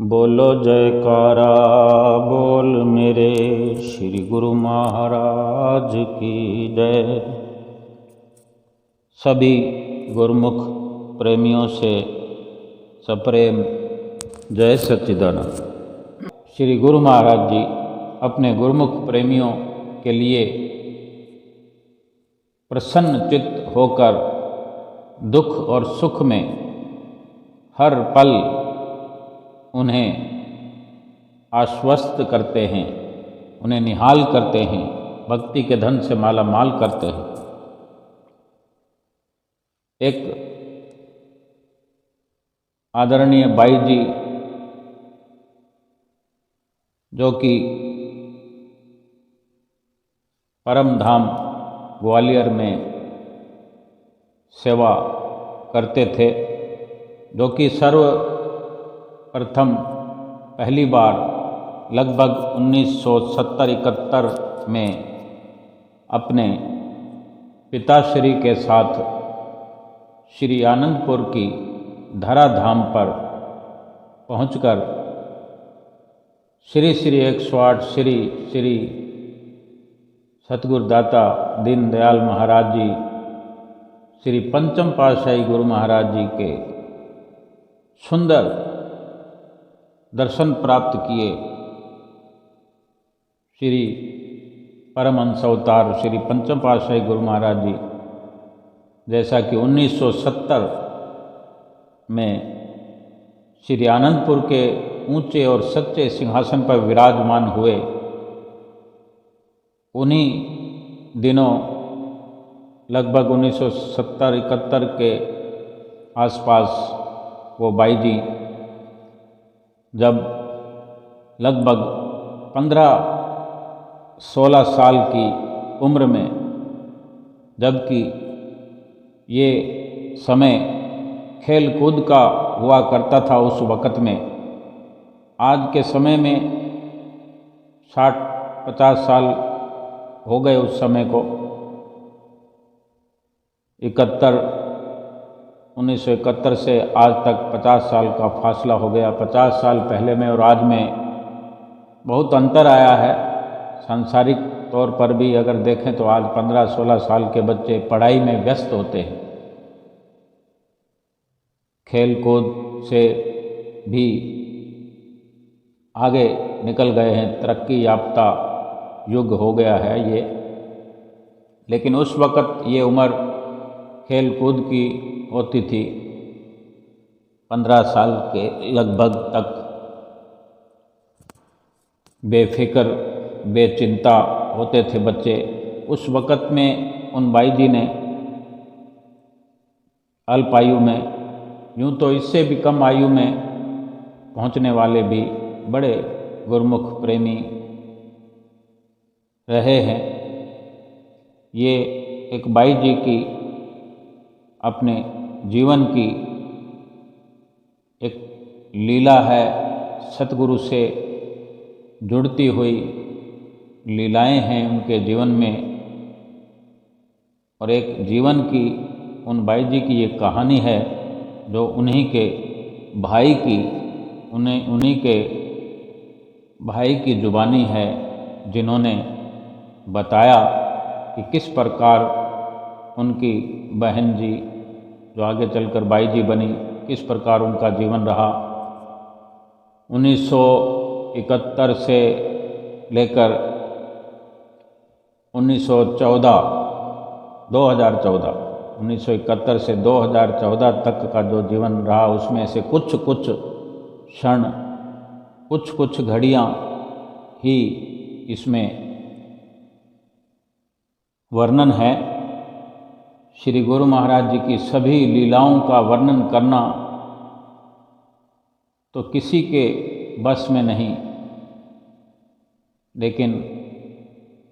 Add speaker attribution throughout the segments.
Speaker 1: बोलो जयकारा बोल मेरे श्री गुरु महाराज की जय। सभी गुरुमुख प्रेमियों से सप्रेम जय सच्चिदानंद। श्री गुरु महाराज जी अपने गुरुमुख प्रेमियों के लिए प्रसन्न चित्त होकर दुख और सुख में हर पल उन्हें आश्वस्त करते हैं, उन्हें निहाल करते हैं, भक्ति के धन से माला माल करते हैं। एक आदरणीय बाई जी जो कि परम धाम ग्वालियर में सेवा करते थे, जो कि सर्वप्रथम पहली बार लगभग 1970-71 में अपने पिताश्री के साथ श्री आनंदपुर की धरा धाम पर पहुंचकर श्री श्री 108 श्री श्री सतगुरुदाता दीनदयाल महाराज जी, श्री पंचम पातशाही गुरु महाराज जी के सुंदर दर्शन प्राप्त किए। श्री परमहंस अवतार श्री पंचम पातशाही गुरु महाराज जी, जैसा कि 1970 में श्री आनंदपुर के ऊंचे और सच्चे सिंहासन पर विराजमान हुए, उन्हीं दिनों लगभग 1970-71 के आसपास वो बाई जी जब लगभग 15-16 साल की उम्र में, जबकि ये समय खेल कूद का हुआ करता था उस वक़्त में, आज के समय में 60-50 साल हो गए उस समय को। 1971 से आज तक 50 साल का फासला हो गया। 50 साल पहले में और आज में बहुत अंतर आया है। सांसारिक तौर पर भी अगर देखें तो आज 15-16 साल के बच्चे पढ़ाई में व्यस्त होते हैं, खेल कूद से भी आगे निकल गए हैं, तरक्की याफ्ता युग हो गया है ये। लेकिन उस वक़्त ये उम्र खेल कूद की होती थी। 15 साल के लगभग तक बेफिक्र बेचिंता होते थे बच्चे। उस वक़्त में उन बाई जी ने अल्प आयु में, यूँ तो इससे भी कम आयु में पहुँचने वाले भी बड़े गुरुमुख प्रेमी रहे हैं। ये एक बाई जी की अपने जीवन की एक लीला है, सतगुरु से जुड़ती हुई लीलाएं हैं उनके जीवन में। और एक जीवन की उन बाई जी की ये कहानी है जो उन्हीं के भाई की जुबानी है, जिन्होंने बताया कि किस प्रकार उनकी बहन जी जो आगे चलकर बाई जी बनी, किस प्रकार उनका जीवन रहा। 1971 से लेकर 1971 से 2014 तक का जो जीवन रहा, उसमें से कुछ क्षण, कुछ घड़ियाँ ही इसमें वर्णन है। श्री गुरु महाराज जी की सभी लीलाओं का वर्णन करना तो किसी के बस में नहीं, लेकिन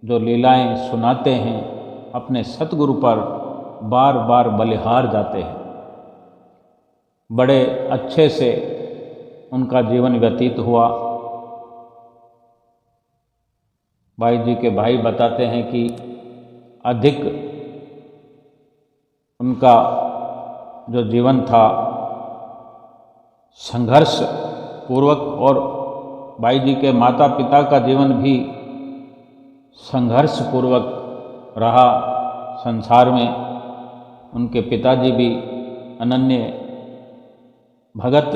Speaker 1: जो लीलाएं सुनाते हैं अपने सतगुरु पर बार बार बलिहार जाते हैं। बड़े अच्छे से उनका जीवन व्यतीत हुआ। बाई जी के भाई बताते हैं कि अधिक उनका जो जीवन था संघर्ष पूर्वक और बाई जी के माता पिता का जीवन भी संघर्ष पूर्वक रहा। संसार में उनके पिताजी भी अनन्य भगत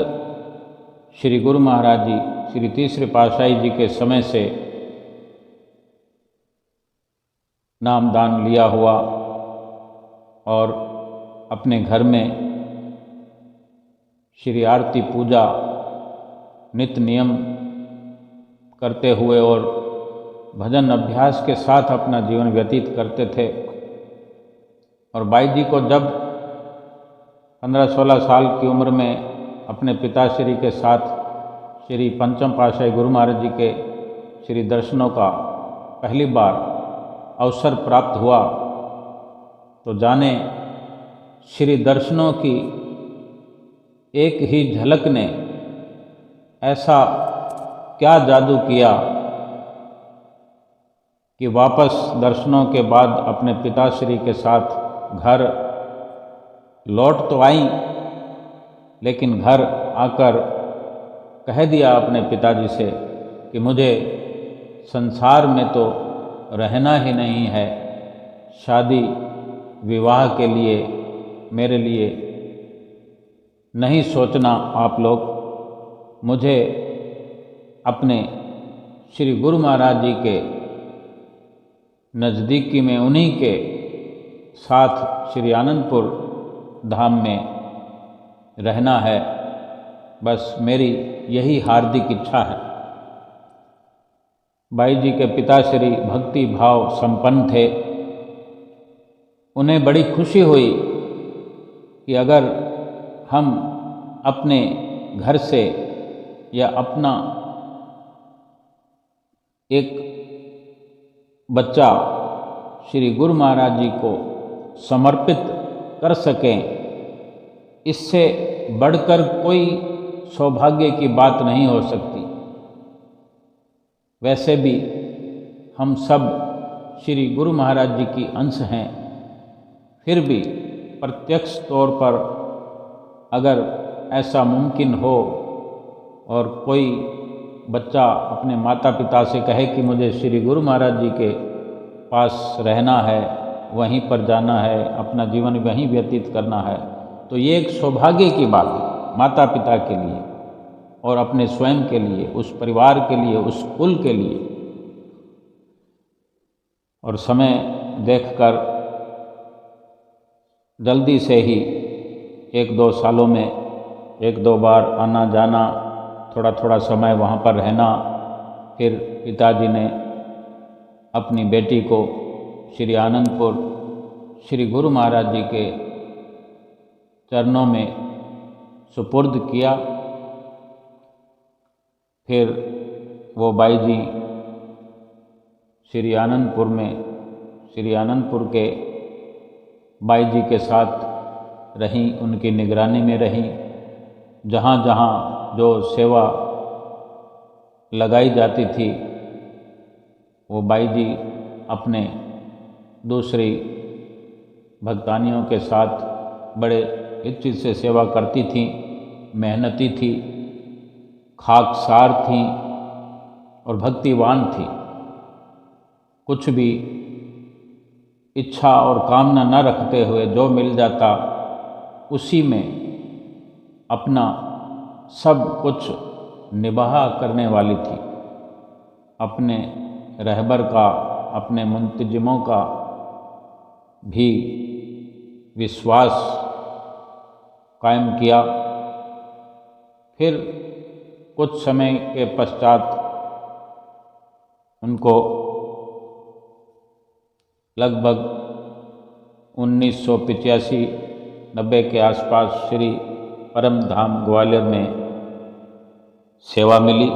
Speaker 1: श्री गुरु महाराज जी श्री तीसरे पातशाही जी के समय से नामदान लिया हुआ और अपने घर में श्री आरती पूजा नित्य नियम करते हुए और भजन अभ्यास के साथ अपना जीवन व्यतीत करते थे। और बाई जी को जब 15-16 साल की उम्र में अपने पिताश्री के साथ श्री पंचम पातशाही गुरु महाराज जी के श्री दर्शनों का पहली बार अवसर प्राप्त हुआ, तो जाने श्री दर्शनों की एक ही झलक ने ऐसा क्या जादू किया कि वापस दर्शनों के बाद अपने पिताश्री के साथ घर लौट तो आई, लेकिन घर आकर कह दिया अपने पिताजी से कि मुझे संसार में तो रहना ही नहीं है, शादी विवाह के लिए मेरे लिए नहीं सोचना आप लोग, मुझे अपने श्री गुरु महाराज जी के नज़दीकी में उन्हीं के साथ श्री आनंदपुर धाम में रहना है, बस मेरी यही हार्दिक इच्छा है। बाई जी के पिताश्री भक्ति भाव संपन्न थे। उन्हें बड़ी खुशी हुई कि अगर हम अपने घर से या अपना एक बच्चा श्री गुरु महाराज जी को समर्पित कर सकें, इससे बढ़कर कोई सौभाग्य की बात नहीं हो सकती। वैसे भी हम सब श्री गुरु महाराज जी की अंश हैं, फिर भी प्रत्यक्ष तौर पर अगर ऐसा मुमकिन हो और कोई बच्चा अपने माता पिता से कहे कि मुझे श्री गुरु महाराज जी के पास रहना है, वहीं पर जाना है, अपना जीवन वहीं व्यतीत करना है, तो ये एक सौभाग्य की बात है माता पिता के लिए और अपने स्वयं के लिए, उस परिवार के लिए, उस कुल के लिए। और समय देखकर जल्दी से ही 1-2 सालों में 1-2 बार आना जाना, थोड़ा थोड़ा समय वहाँ पर रहना। फिर पिताजी ने अपनी बेटी को श्री आनंदपुर श्री गुरु महाराज जी के चरणों में सुपुर्द किया। फिर वो बाई जी श्री आनंदपुर के बाई जी के साथ रहीं, उनकी निगरानी में रहीं। जहाँ जहाँ जो सेवा लगाई जाती थी वो बाई जी अपने दूसरी भक्तानियों के साथ बड़े इच्छा से सेवा करती थीं, मेहनती थी, खाकसार थीं और भक्तिवान थी। कुछ भी इच्छा और कामना न रखते हुए जो मिल जाता उसी में अपना सब कुछ निबाह करने वाली थी। अपने रहबर का, अपने मुंतजिमों का भी विश्वास कायम किया। फिर कुछ समय के पश्चात उनको लगभग 1985-90 के आसपास श्री परम धाम ग्वालियर में सेवा मिली।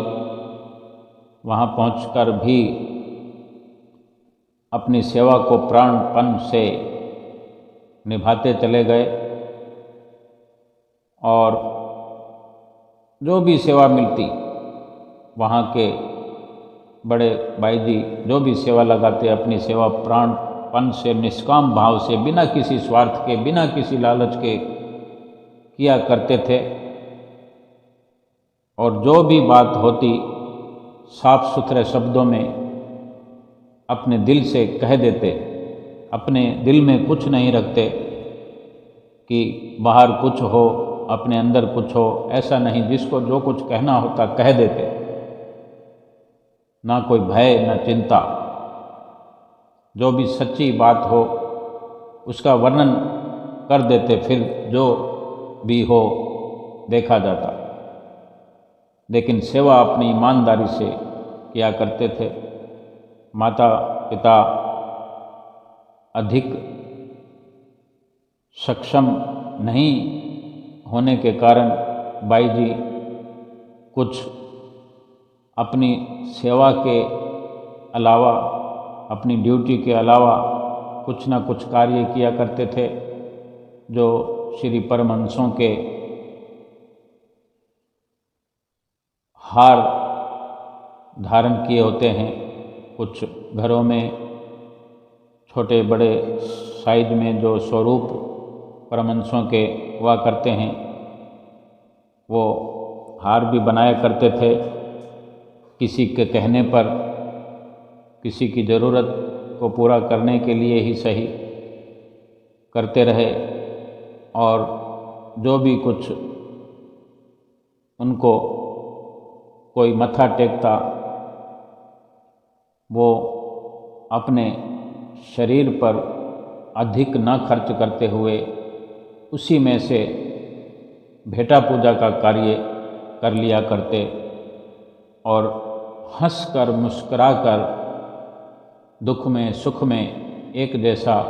Speaker 1: वहाँ पहुंचकर भी अपनी सेवा को प्राणपण से निभाते चले गए और जो भी सेवा मिलती वहाँ के बड़े भाई जी जो भी सेवा लगाते अपनी सेवा प्राणपण से, निष्काम भाव से, बिना किसी स्वार्थ के, बिना किसी लालच के किया करते थे। और जो भी बात होती साफ सुथरे शब्दों में अपने दिल से कह देते, अपने दिल में कुछ नहीं रखते कि बाहर कुछ हो अपने अंदर कुछ हो, ऐसा नहीं, जिसको जो कुछ कहना होता कह देते, ना कोई भय ना चिंता। जो भी सच्ची बात हो उसका वर्णन कर देते, फिर जो भी हो देखा जाता। लेकिन सेवा अपनी ईमानदारी से किया करते थे। माता पिता अधिक सक्षम नहीं होने के कारण बाई जी कुछ अपनी सेवा के अलावा, अपनी ड्यूटी के अलावा कुछ न कुछ कार्य किया करते थे, जो श्री परमहंसों के हार धारण किए होते हैं। कुछ घरों में छोटे बड़े साइज में जो स्वरूप परमहंसों के हुआ करते हैं, वो हार भी बनाया करते थे। किसी के कहने पर, किसी की ज़रूरत को पूरा करने के लिए ही सही करते रहे, और जो भी कुछ उनको कोई मत्था टेकता वो अपने शरीर पर अधिक न खर्च करते हुए उसी में से भेंटा पूजा का कार्य कर लिया करते, और हंसकर मुस्कुराकर दुख में सुख में एक जैसा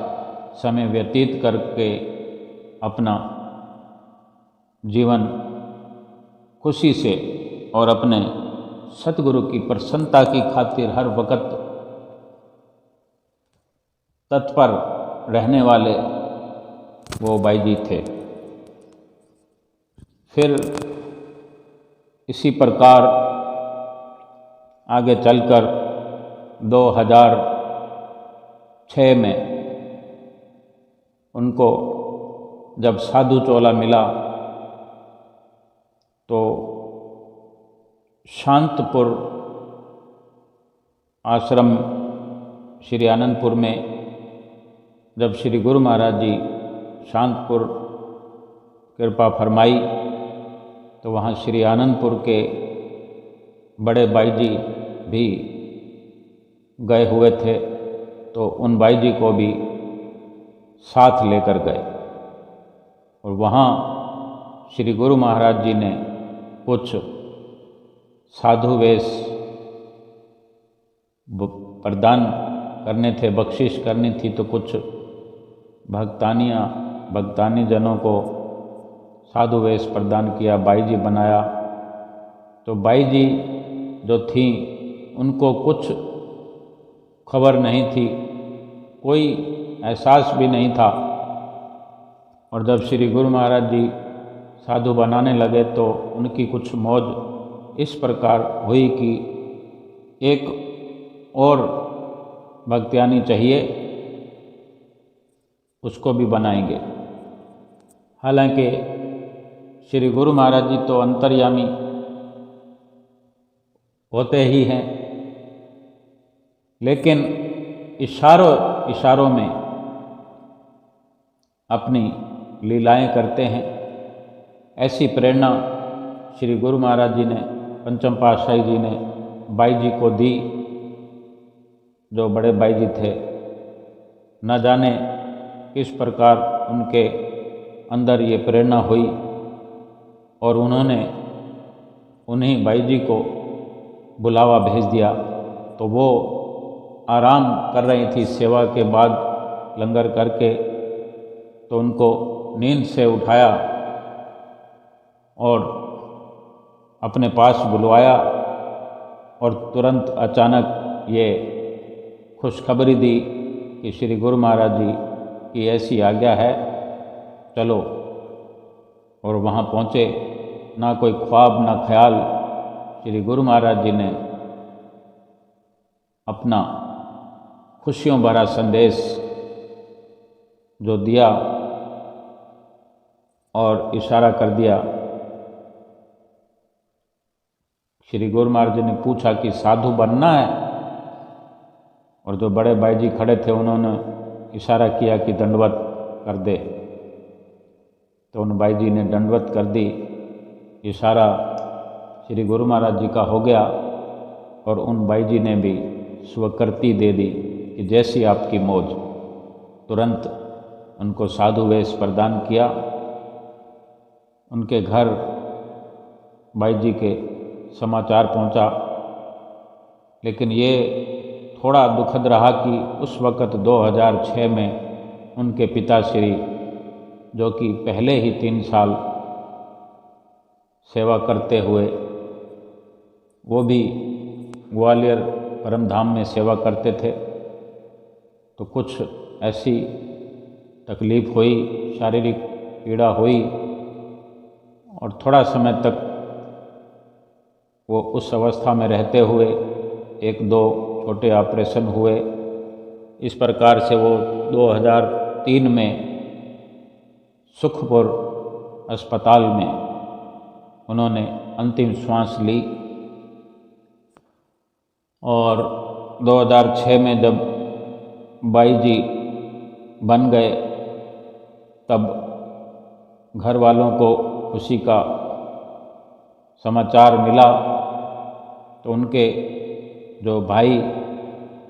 Speaker 1: समय व्यतीत करके अपना जीवन खुशी से और अपने सतगुरु की प्रसन्नता की खातिर हर वक्त तत्पर रहने वाले वो बाई जी थे। फिर इसी प्रकार आगे चलकर 2006 में उनको जब साधु चोला मिला तो शांतपुर आश्रम श्री आनंदपुर में जब श्री गुरु महाराज जी शांतपुर कृपा फरमाई तो वहाँ श्री आनंदपुर के बड़े बाई जी भी गए हुए थे, तो उन बाई जी को भी साथ लेकर गए। और वहाँ श्री गुरु महाराज जी ने कुछ साधु वेश प्रदान करने थे, बख्शिश करनी थी, तो कुछ भक्तानी जनों को साधु वेश प्रदान किया, बाई जी बनाया। तो बाई जी जो थी उनको कुछ खबर नहीं थी, कोई एहसास भी नहीं था। और जब श्री गुरु महाराज जी साधु बनाने लगे तो उनकी कुछ मौज इस प्रकार हुई कि एक और भक्तियानी चाहिए, उसको भी बनाएंगे। हालांकि श्री गुरु महाराज जी तो अंतर्यामी होते ही हैं, लेकिन इशारों में अपनी लीलाएं करते हैं। ऐसी प्रेरणा श्री गुरु महाराज जी ने, पंचम पातशाही जी ने बाई जी को दी, जो बड़े बाई जी थे। न जाने किस प्रकार उनके अंदर ये प्रेरणा हुई और उन्होंने उन्हीं बाई जी को बुलावा भेज दिया। तो वो आराम कर रही थी सेवा के बाद लंगर करके, तो उनको नींद से उठाया और अपने पास बुलवाया और तुरंत अचानक ये खुशखबरी दी कि श्री गुरु महाराज जी की ऐसी आज्ञा है, चलो। और वहाँ पहुँचे, ना कोई ख्वाब ना ख्याल, श्री गुरु महाराज जी ने अपना खुशियों भरा संदेश जो दिया और इशारा कर दिया श्री गुरु महाराज जी ने पूछा कि साधु बनना है, और जो बड़े भाई जी खड़े थे उन्होंने इशारा किया कि दंडवत कर दे। तो उन भाई जी ने दंडवत कर दी। इशारा श्री गुरु महाराज जी का हो गया और उन भाई जी ने भी स्वीकृति दे दी कि जैसी आपकी मौज। तुरंत उनको साधु वेश प्रदान किया। उनके घर भाई जी के समाचार पहुंचा, लेकिन ये थोड़ा दुखद रहा कि उस वक़्त 2006 में उनके पिताश्री, जो कि पहले ही 3 साल सेवा करते हुए वो भी ग्वालियर परमधाम में सेवा करते थे, तो कुछ ऐसी तकलीफ़ हुई, शारीरिक पीड़ा हुई और थोड़ा समय तक वो उस अवस्था में रहते हुए 1-2 छोटे ऑपरेशन हुए। इस प्रकार से वो 2003 में सुखपुर अस्पताल में उन्होंने अंतिम श्वास ली। और 2006 में जब बाई जी बन गए, तब घर वालों को खुशी का समाचार मिला, तो उनके जो भाई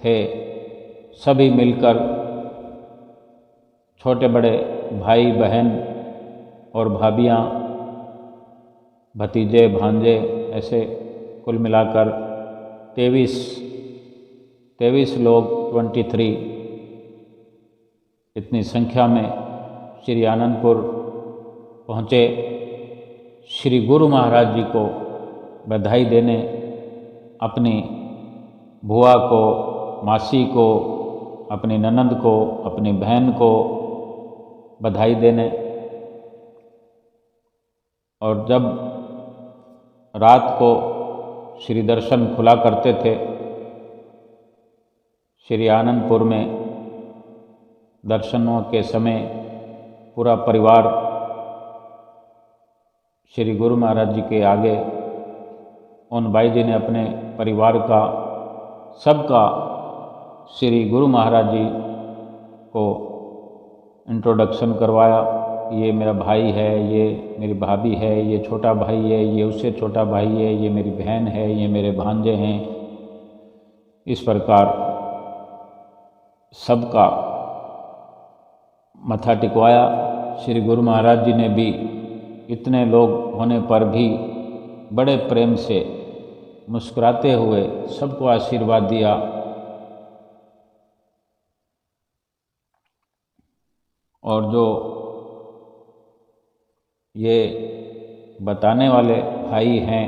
Speaker 1: थे सभी मिलकर, छोटे बड़े भाई बहन और भाभियाँ, भतीजे भांजे, ऐसे कुल मिलाकर 23 लोग, 23 इतनी संख्या में श्री आनंदपुर पहुँचे। श्री गुरु महाराज जी को बधाई देने, अपनी बुआ को, मासी को, अपनी ननंद को, अपनी बहन को बधाई देने। और जब रात को श्री दर्शन खुला करते थे, श्री आनंदपुर में दर्शनों के समय पूरा परिवार श्री गुरु महाराज जी के आगे, उन भाई जी ने अपने परिवार का, सबका श्री गुरु महाराज जी को इंट्रोडक्शन करवाया। ये मेरा भाई है, ये मेरी भाभी है, ये छोटा भाई है, ये उससे छोटा भाई है, ये मेरी बहन है, ये मेरे भांजे हैं। इस प्रकार सबका मत्था टिकवाया। श्री गुरु महाराज जी ने भी इतने लोग होने पर भी बड़े प्रेम से मुस्कुराते हुए सबको आशीर्वाद दिया। और जो ये बताने वाले भाई हैं,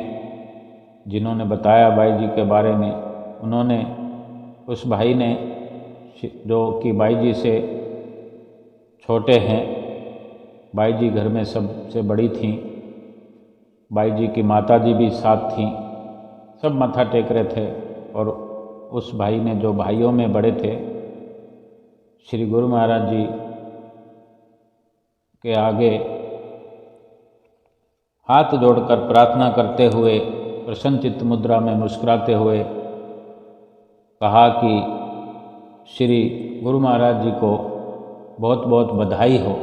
Speaker 1: जिन्होंने बताया भाई जी के बारे में, उन्होंने, उस भाई ने, जो कि भाई जी से छोटे हैं, भाई जी घर में सबसे बड़ी थीं, भाई जी की माता जी भी साथ थीं, सब मत्था टेक रहे थे। और उस भाई ने, जो भाइयों में बड़े थे, श्री गुरु महाराज जी के आगे हाथ जोड़कर प्रार्थना करते हुए, प्रसन्नचित्त मुद्रा में मुस्कुराते हुए कहा कि श्री गुरु महाराज जी को बहुत बहुत बधाई हो।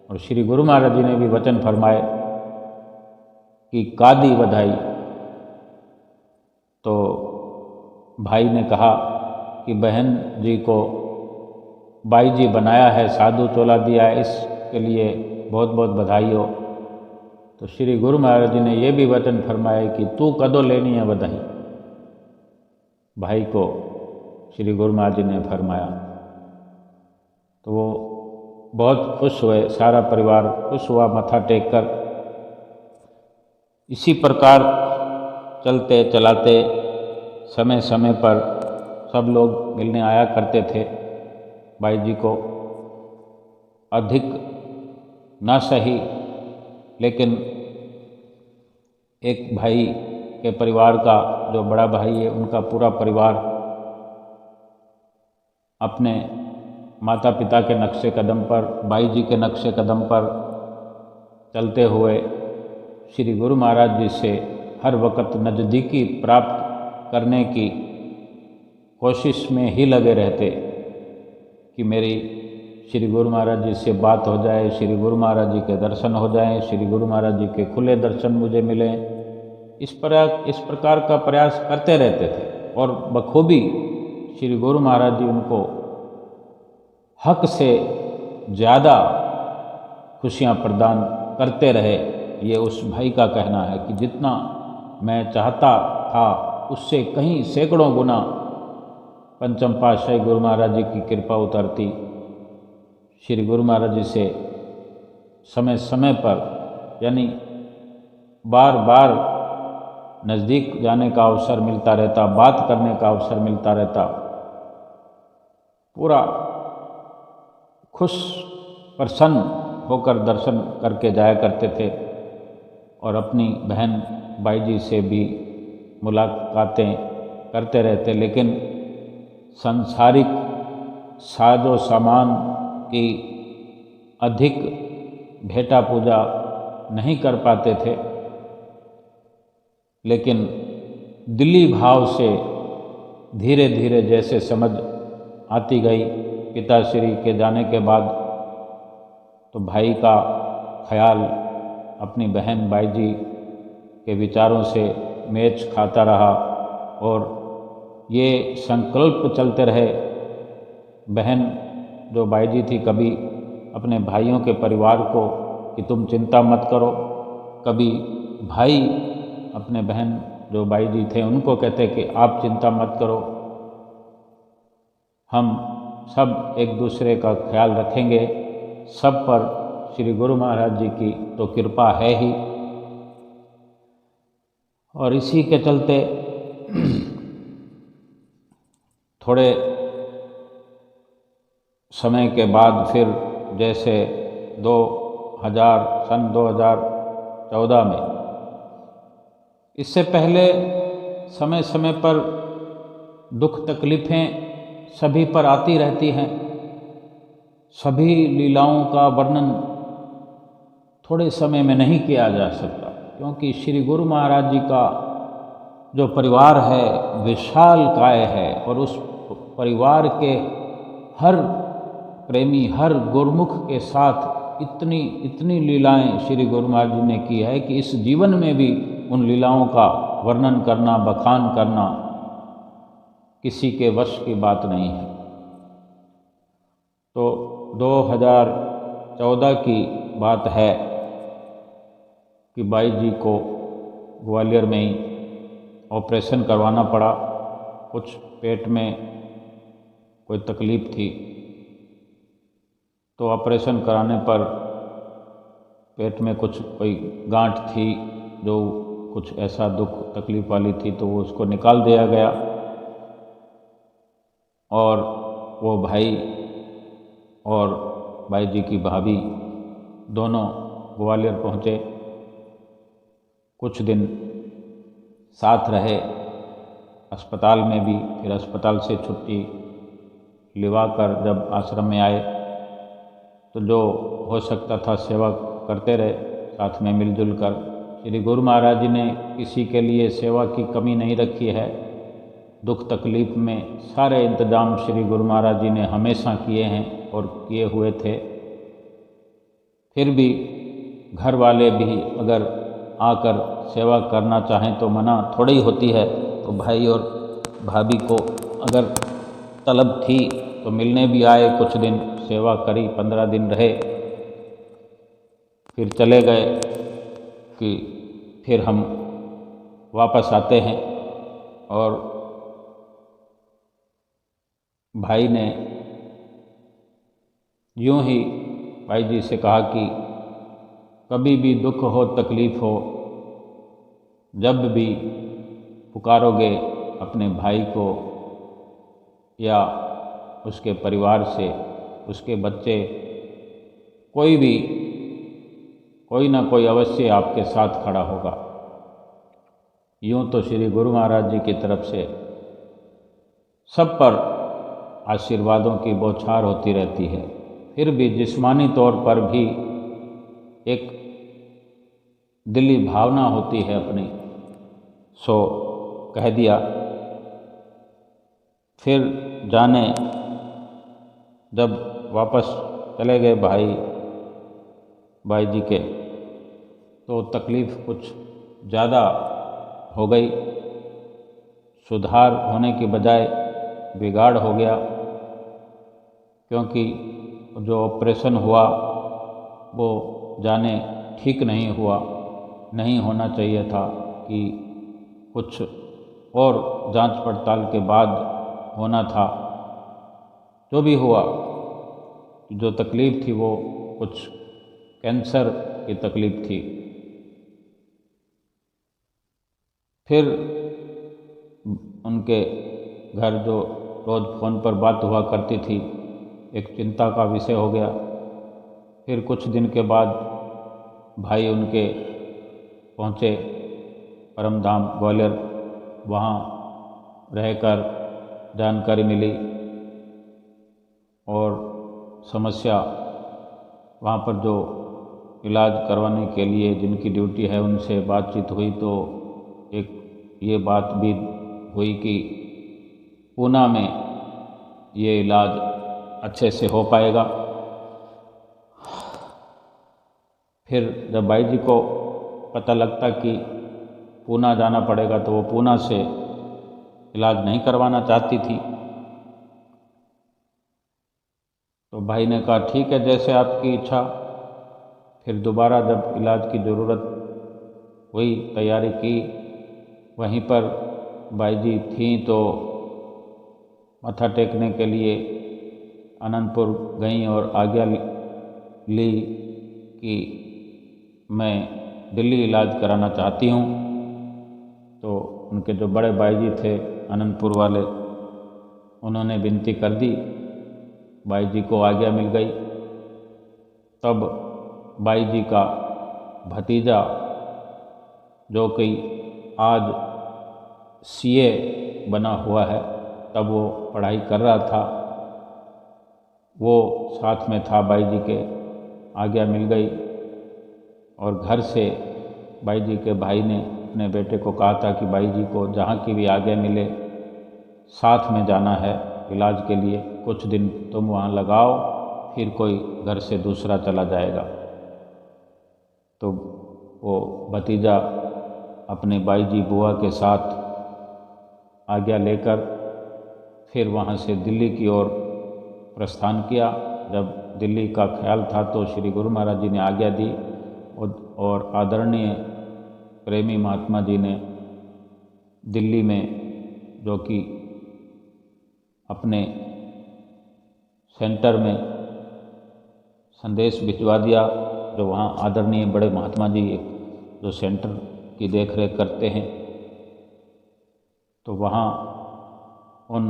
Speaker 1: और श्री गुरु महाराज जी ने भी वचन फरमाए कि कादी बधाई। तो भाई ने कहा कि बहन जी को बाई जी बनाया है, साधु चोला दिया है, इसके लिए बहुत बहुत बधाई हो। तो श्री गुरु महाराज जी ने ये भी वचन फरमाया कि तू कदों लेनी है बधाई। भाई को श्री गुरु महाराज जी ने फरमाया। तो वो बहुत खुश हुए, सारा परिवार खुश हुआ मत्था टेक कर। इसी प्रकार चलते चलाते समय समय पर सब लोग मिलने आया करते थे भाई जी को। अधिक ना सही, लेकिन एक भाई के परिवार का, जो बड़ा भाई है, उनका पूरा परिवार अपने माता पिता के नक्शे कदम पर, भाई जी के नक्शे कदम पर चलते हुए श्री गुरु महाराज जी से हर वक्त नज़दीकी प्राप्त करने की कोशिश में ही लगे रहते कि मेरी श्री गुरु महाराज जी से बात हो जाए, श्री गुरु महाराज जी के दर्शन हो जाएं, श्री गुरु महाराज जी के खुले दर्शन मुझे मिलें। इस प्रकार का प्रयास करते रहते थे और बखूबी श्री गुरु महाराज जी उनको हक से ज़्यादा खुशियाँ प्रदान करते रहे। ये उस भाई का कहना है कि जितना मैं चाहता था उससे कहीं सैकड़ों गुना पंचम पातशाही गुरु महाराज जी की कृपा उतरती। श्री गुरु महाराज जी से समय समय पर यानी बार बार नज़दीक जाने का अवसर मिलता रहता, बात करने का अवसर मिलता रहता। पूरा खुश प्रसन्न होकर दर्शन करके जाया करते थे और अपनी बहन बाई जी से भी मुलाकातें करते रहते, लेकिन सांसारिक साजो सामान की अधिक भेंटा पूजा नहीं कर पाते थे, लेकिन दिली भाव से धीरे धीरे जैसे समझ आती गई पिताश्री के जाने के बाद, तो भाई का ख्याल अपनी बहन बाई जी के विचारों से मैच खाता रहा और ये संकल्प चलते रहे। बहन जो बाई जी थी कभी अपने भाइयों के परिवार को कि तुम चिंता मत करो, कभी भाई अपने बहन जो बाई जी थे उनको कहते कि आप चिंता मत करो, हम सब एक दूसरे का ख्याल रखेंगे, सब पर श्री गुरु महाराज जी की तो कृपा है ही। और इसी के चलते थोड़े समय के बाद फिर जैसे सन 2014 में, इससे पहले समय समय पर दुख तकलीफ़ें सभी पर आती रहती हैं। सभी लीलाओं का वर्णन थोड़े समय में नहीं किया जा सकता, क्योंकि श्री गुरु महाराज जी का जो परिवार है विशाल काय है और उस परिवार के हर प्रेमी, हर गुरुमुख के साथ इतनी लीलाएं श्री गुरु महाराज जी ने की है कि इस जीवन में भी उन लीलाओं का वर्णन करना, बखान करना किसी के वश की बात नहीं है। तो 2014 की बात है कि बाई जी को ग्वालियर में ही ऑपरेशन करवाना पड़ा। कुछ पेट में कोई तकलीफ़ थी, तो ऑपरेशन कराने पर पेट में कोई गांठ थी जो कुछ ऐसा दुख तकलीफ़ वाली थी, तो वो उसको निकाल दिया गया और वो भाई और बाई जी की भाभी दोनों ग्वालियर पहुँचे। कुछ दिन साथ रहे अस्पताल में भी, फिर अस्पताल से छुट्टी लिवा कर जब आश्रम में आए तो जो हो सकता था सेवा करते रहे साथ में मिलजुल कर। श्री गुरु महाराज जी ने किसी के लिए सेवा की कमी नहीं रखी है। दुख तकलीफ़ में सारे इंतजाम श्री गुरु महाराज जी ने हमेशा किए हैं और किए हुए थे। फिर भी घर वाले भी अगर आकर सेवा करना चाहें तो मना थोड़ी ही होती है। तो भाई और भाभी को अगर तलब थी तो मिलने भी आए, कुछ दिन सेवा करी, 15 दिन रहे, फिर चले गए कि फिर हम वापस आते हैं। और भाई ने यूं ही भाई जी से कहा कि कभी भी दुख हो, तकलीफ़ हो, जब भी पुकारोगे अपने भाई को या उसके परिवार से, उसके बच्चे, कोई ना कोई अवश्य आपके साथ खड़ा होगा। यूं तो श्री गुरु महाराज जी की तरफ से सब पर आशीर्वादों की बौछार होती रहती है, फिर भी जिस्मानी तौर पर भी एक दिली भावना होती है अपनी सो कह दिया। फिर जाने जब वापस चले गए भाई जी के, तो तकलीफ़ कुछ ज़्यादा हो गई। सुधार होने की बजाय बिगाड़ हो गया, क्योंकि जो ऑपरेशन हुआ वो जाने ठीक नहीं हुआ, नहीं होना चाहिए था कि कुछ और जांच पड़ताल के बाद होना था। जो भी हुआ, जो तकलीफ़ थी वो कुछ कैंसर की तकलीफ़ थी। फिर उनके घर जो रोज़ फ़ोन पर बात हुआ करती थी, एक चिंता का विषय हो गया। फिर कुछ दिन के बाद भाई उनके पहुँचे परमधाम ग्वालियर। वहाँ रहकर जानकारी मिली और समस्या, वहाँ पर जो इलाज करवाने के लिए जिनकी ड्यूटी है उनसे बातचीत हुई, तो एक ये बात भी हुई कि पूना में ये इलाज अच्छे से हो पाएगा। फिर जब भाई जी को पता लगता कि पूना जाना पड़ेगा, तो वो पूना से इलाज नहीं करवाना चाहती थी। तो भाई ने कहा ठीक है, जैसे आपकी इच्छा। फिर दोबारा जब इलाज की ज़रूरत हुई, तैयारी की, वहीं पर भाई जी थीं, तो मत्था टेकने के लिए आनंदपुर गईं और आज्ञा ली कि मैं दिल्ली इलाज कराना चाहती हूँ। तो उनके जो बड़े भाई जी थे आनंदपुर वाले, उन्होंने विनती कर दी, भाई जी को आज्ञा मिल गई। तब भाई जी का भतीजा, जो कि आज सीए बना हुआ है, तब वो पढ़ाई कर रहा था, वो साथ में था भाई जी के। आज्ञा मिल गई और घर से भाई जी के भाई ने अपने बेटे को कहा था कि भाई जी को जहाँ की भी आज्ञा मिले साथ में जाना है इलाज के लिए, कुछ दिन तुम वहाँ लगाओ, फिर कोई घर से दूसरा चला जाएगा। तो वो भतीजा अपने भाई जी बुआ के साथ आज्ञा लेकर फिर वहाँ से दिल्ली की ओर प्रस्थान किया। जब दिल्ली का ख्याल था तो श्री गुरु महाराज जी ने आज्ञा दी और आदरणीय प्रेमी महात्मा जी ने दिल्ली में, जो कि अपने सेंटर में संदेश भिजवा दिया, जो वहाँ आदरणीय बड़े महात्मा जी जो सेंटर की देख रेख करते हैं, तो वहाँ उन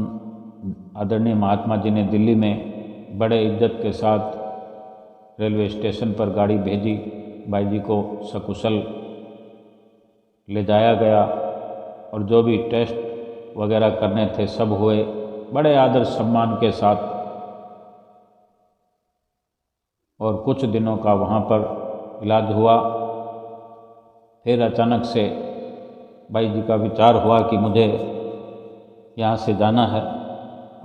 Speaker 1: आदरणीय महात्मा जी ने दिल्ली में बड़े इज्जत के साथ रेलवे स्टेशन पर गाड़ी भेजी। भाई जी को सकुशल ले जाया गया और जो भी टेस्ट वगैरह करने थे सब हुए बड़े आदर सम्मान के साथ। और कुछ दिनों का वहाँ पर इलाज हुआ। फिर अचानक से भाई जी का विचार हुआ कि मुझे यहाँ से जाना है,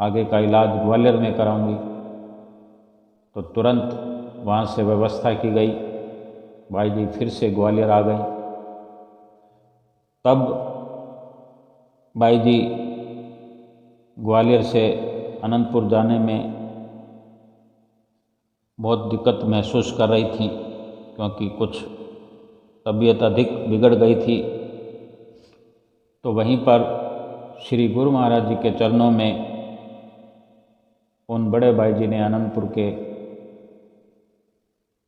Speaker 1: आगे का इलाज ग्वालियर में कराऊंगी। तो तुरंत वहाँ से व्यवस्था की गई, भाई जी फिर से ग्वालियर आ गए। तब भाई जी ग्वालियर से अनंतपुर जाने में बहुत दिक्कत महसूस कर रही थी, क्योंकि कुछ तबीयत अधिक बिगड़ गई थी। तो वहीं पर श्री गुरु महाराज जी के चरणों में उन बड़े भाई जी ने आनंदपुर के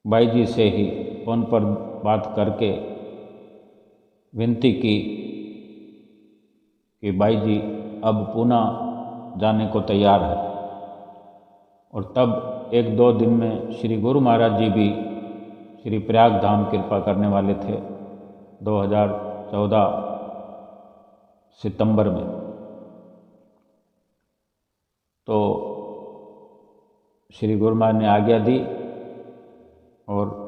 Speaker 1: भाई जी से ही फ़ोन पर बात करके विनती की कि भाई जी अब पूना जाने को तैयार है। और तब एक दो दिन में श्री गुरु महाराज जी भी श्री प्रयाग धाम कृपा करने वाले थे 2014 सितंबर में। तो श्री गुरु महाराज ने आज्ञा दी और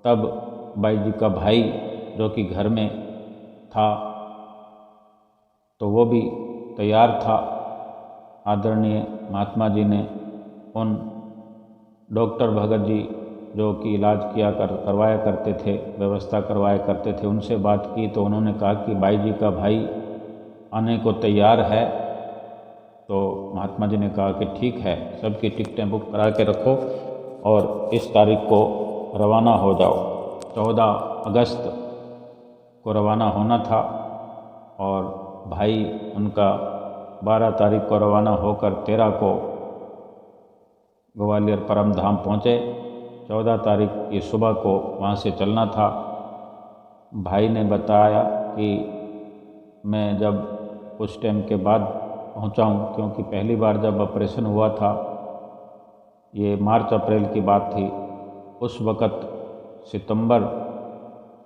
Speaker 1: तब भाई जी का भाई, जो कि घर में था, तो वो भी तैयार था। आदरणीय महात्मा जी ने उन डॉक्टर भगत जी जो कि इलाज करवाया करते थे, व्यवस्था करवाया करते थे, उनसे बात की तो उन्होंने कहा कि बाई जी का भाई आने को तैयार है। तो महात्मा जी ने कहा कि ठीक है, सबकी टिकटें बुक करा के रखो और इस तारीख को रवाना हो जाओ। 14 अगस्त को रवाना होना था और भाई उनका 12 तारीख को रवाना होकर 13 को ग्वालियर परम धाम पहुँचे। 14 तारीख की सुबह को वहाँ से चलना था। भाई ने बताया कि मैं जब कुछ टाइम के बाद पहुँचा हूँ, क्योंकि पहली बार जब ऑपरेशन हुआ था, ये मार्च अप्रैल की बात थी, उस वक़्त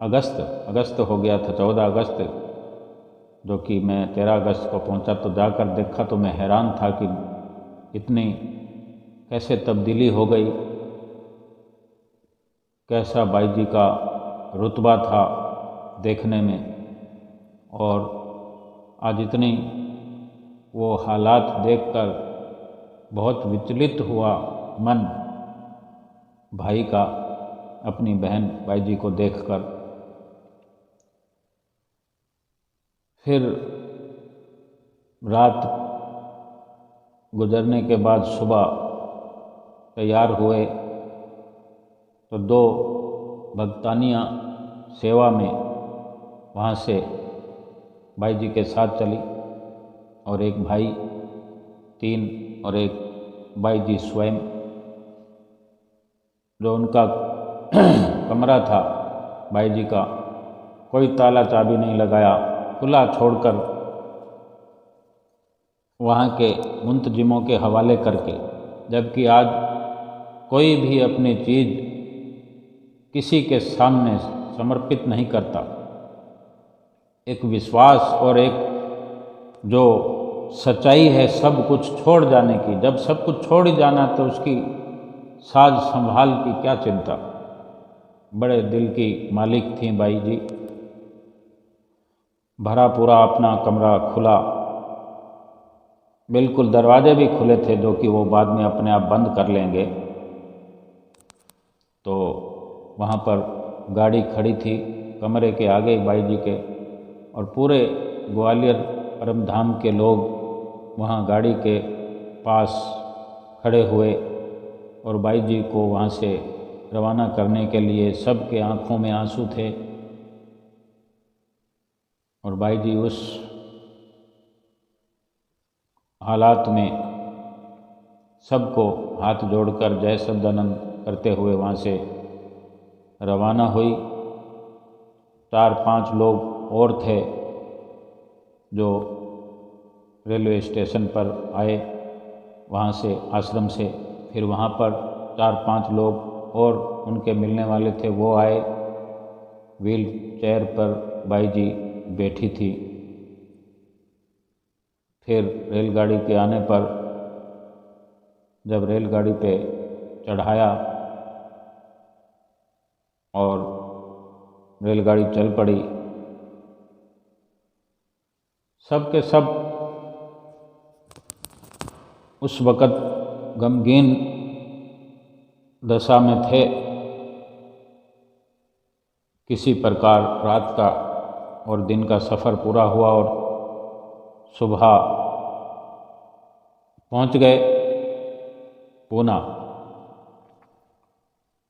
Speaker 1: अगस्त हो गया था, 14 अगस्त, जो कि मैं 13 अगस्त को पहुंचा। तो जाकर देखा तो मैं हैरान था कि इतनी कैसे तब्दीली हो गई, कैसा बाई जी का रुतबा था देखने में। और आज इतनी वो हालात देखकर बहुत विचलित हुआ मन भाई का अपनी बहन बाई जी को देखकर। फिर रात गुजरने के बाद सुबह तैयार हुए तो 2 भक्तानियाँ सेवा में वहाँ से बाई जी के साथ चली और एक भाई 3 और एक बाई जी स्वयं। जो उनका कमरा था बाई जी का, कोई ताला चाबी नहीं लगाया, खुला छोड़कर वहाँ के मुंतजिमों के हवाले करके। जबकि आज कोई भी अपनी चीज़ किसी के सामने समर्पित नहीं करता। एक विश्वास और एक जो सच्चाई है सब कुछ छोड़ जाने की, जब सब कुछ छोड़ ही जाना तो उसकी साज संभाल की क्या चिंता। बड़े दिल की मालिक थीं बाई जी। भरा पूरा अपना कमरा खुला, बिल्कुल दरवाजे भी खुले थे, जो कि वो बाद में अपने आप बंद कर लेंगे। तो वहाँ पर गाड़ी खड़ी थी कमरे के आगे बाई जी के, और पूरे ग्वालियर परम धाम के लोग वहाँ गाड़ी के पास खड़े हुए और बाई जी को वहाँ से रवाना करने के लिए सबके आँखों में आंसू थे। और बाई जी उस हालात में सबको हाथ जोड़कर जय सच्चिदानंद करते हुए वहाँ से रवाना हुई। 4-5 लोग और थे जो रेलवे स्टेशन पर आए वहाँ से, आश्रम से। फिर वहाँ पर 4-5 लोग और उनके मिलने वाले थे, वो आए। व्हील चेयर पर बाई जी बैठी थी। फिर रेलगाड़ी के आने पर जब रेलगाड़ी पे चढ़ाया और रेलगाड़ी चल पड़ी, सब के सब उस वक़्त गमगीन दशा में थे। किसी प्रकार रात का और दिन का सफ़र पूरा हुआ और सुबह पहुंच गए पूना।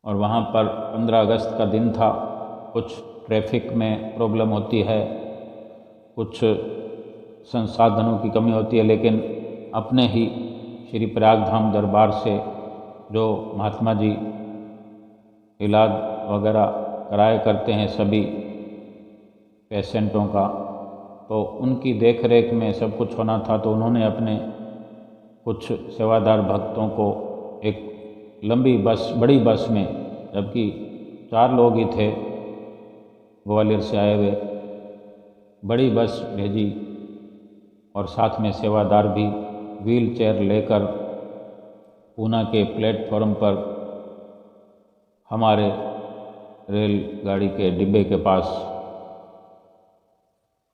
Speaker 1: और वहाँ पर 15 अगस्त का दिन था। कुछ ट्रैफिक में प्रॉब्लम होती है, कुछ संसाधनों की कमी होती है, लेकिन अपने ही श्री प्रयाग धाम दरबार से जो महात्मा जी इलाज वगैरह कराया करते हैं सभी पेशेंटों का, तो उनकी देख रेख में सब कुछ होना था। तो उन्होंने अपने कुछ सेवादार भक्तों को एक लंबी बस, बड़ी बस में, जबकि 4 लोग ही थे ग्वालियर से आए हुए, बड़ी बस भेजी और साथ में सेवादार भी व्हील चेयर लेकर पूना के प्लेटफॉर्म पर हमारे रेलगाड़ी के डिब्बे के पास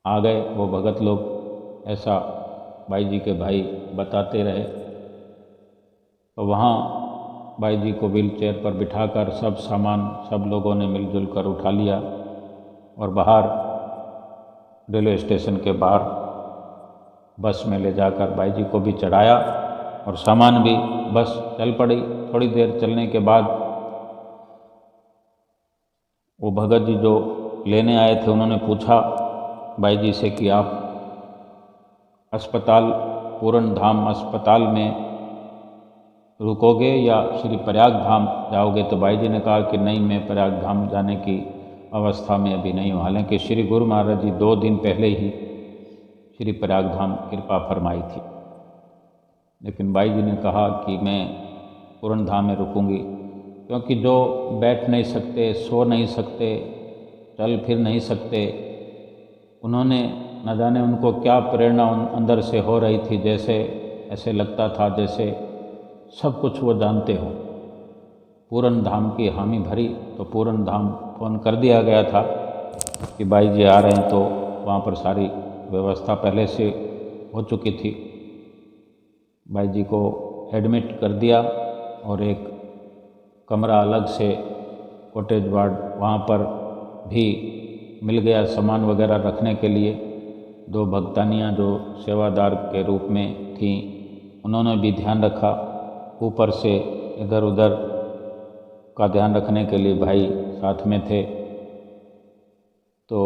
Speaker 1: आ गए वो भगत लोग। ऐसा भाई जी के भाई बताते रहे। तो वहाँ भाई जी को व्हील चेयर पर बिठाकर सब सामान सब लोगों ने मिलजुल कर उठा लिया और बाहर रेलवे स्टेशन के बाहर बस में ले जाकर भाई जी को भी चढ़ाया और सामान भी। बस चल पड़ी। थोड़ी देर चलने के बाद वो भगत जी जो लेने आए थे उन्होंने पूछा भाई जी से कि आप अस्पताल पूर्ण धाम अस्पताल में रुकोगे या श्री प्रयाग धाम जाओगे? तो भाई जी ने कहा कि नहीं, मैं प्रयाग धाम जाने की अवस्था में अभी नहीं हूँ। हालांकि श्री गुरु महाराज जी 2 दिन पहले ही श्री प्रयाग धाम कृपा फरमाई थी, लेकिन भाई जी ने कहा कि मैं पूर्ण धाम में रुकूंगी, क्योंकि जो बैठ नहीं सकते, सो नहीं सकते, चल फिर नहीं सकते, उन्होंने न जाने उनको क्या प्रेरणा अंदर से हो रही थी, जैसे ऐसे लगता था जैसे सब कुछ वो जानते हो। पूर्ण धाम की हामी भरी तो पूर्ण धाम फ़ोन कर दिया गया था कि भाई जी आ रहे हैं, तो वहाँ पर सारी व्यवस्था पहले से हो चुकी थी। भाई जी को एडमिट कर दिया और एक कमरा अलग से कॉटेज वार्ड वहाँ पर भी मिल गया सामान वगैरह रखने के लिए। 2 भक्तानियाँ जो सेवादार के रूप में थीं उन्होंने भी ध्यान रखा। ऊपर से इधर उधर का ध्यान रखने के लिए भाई साथ में थे। तो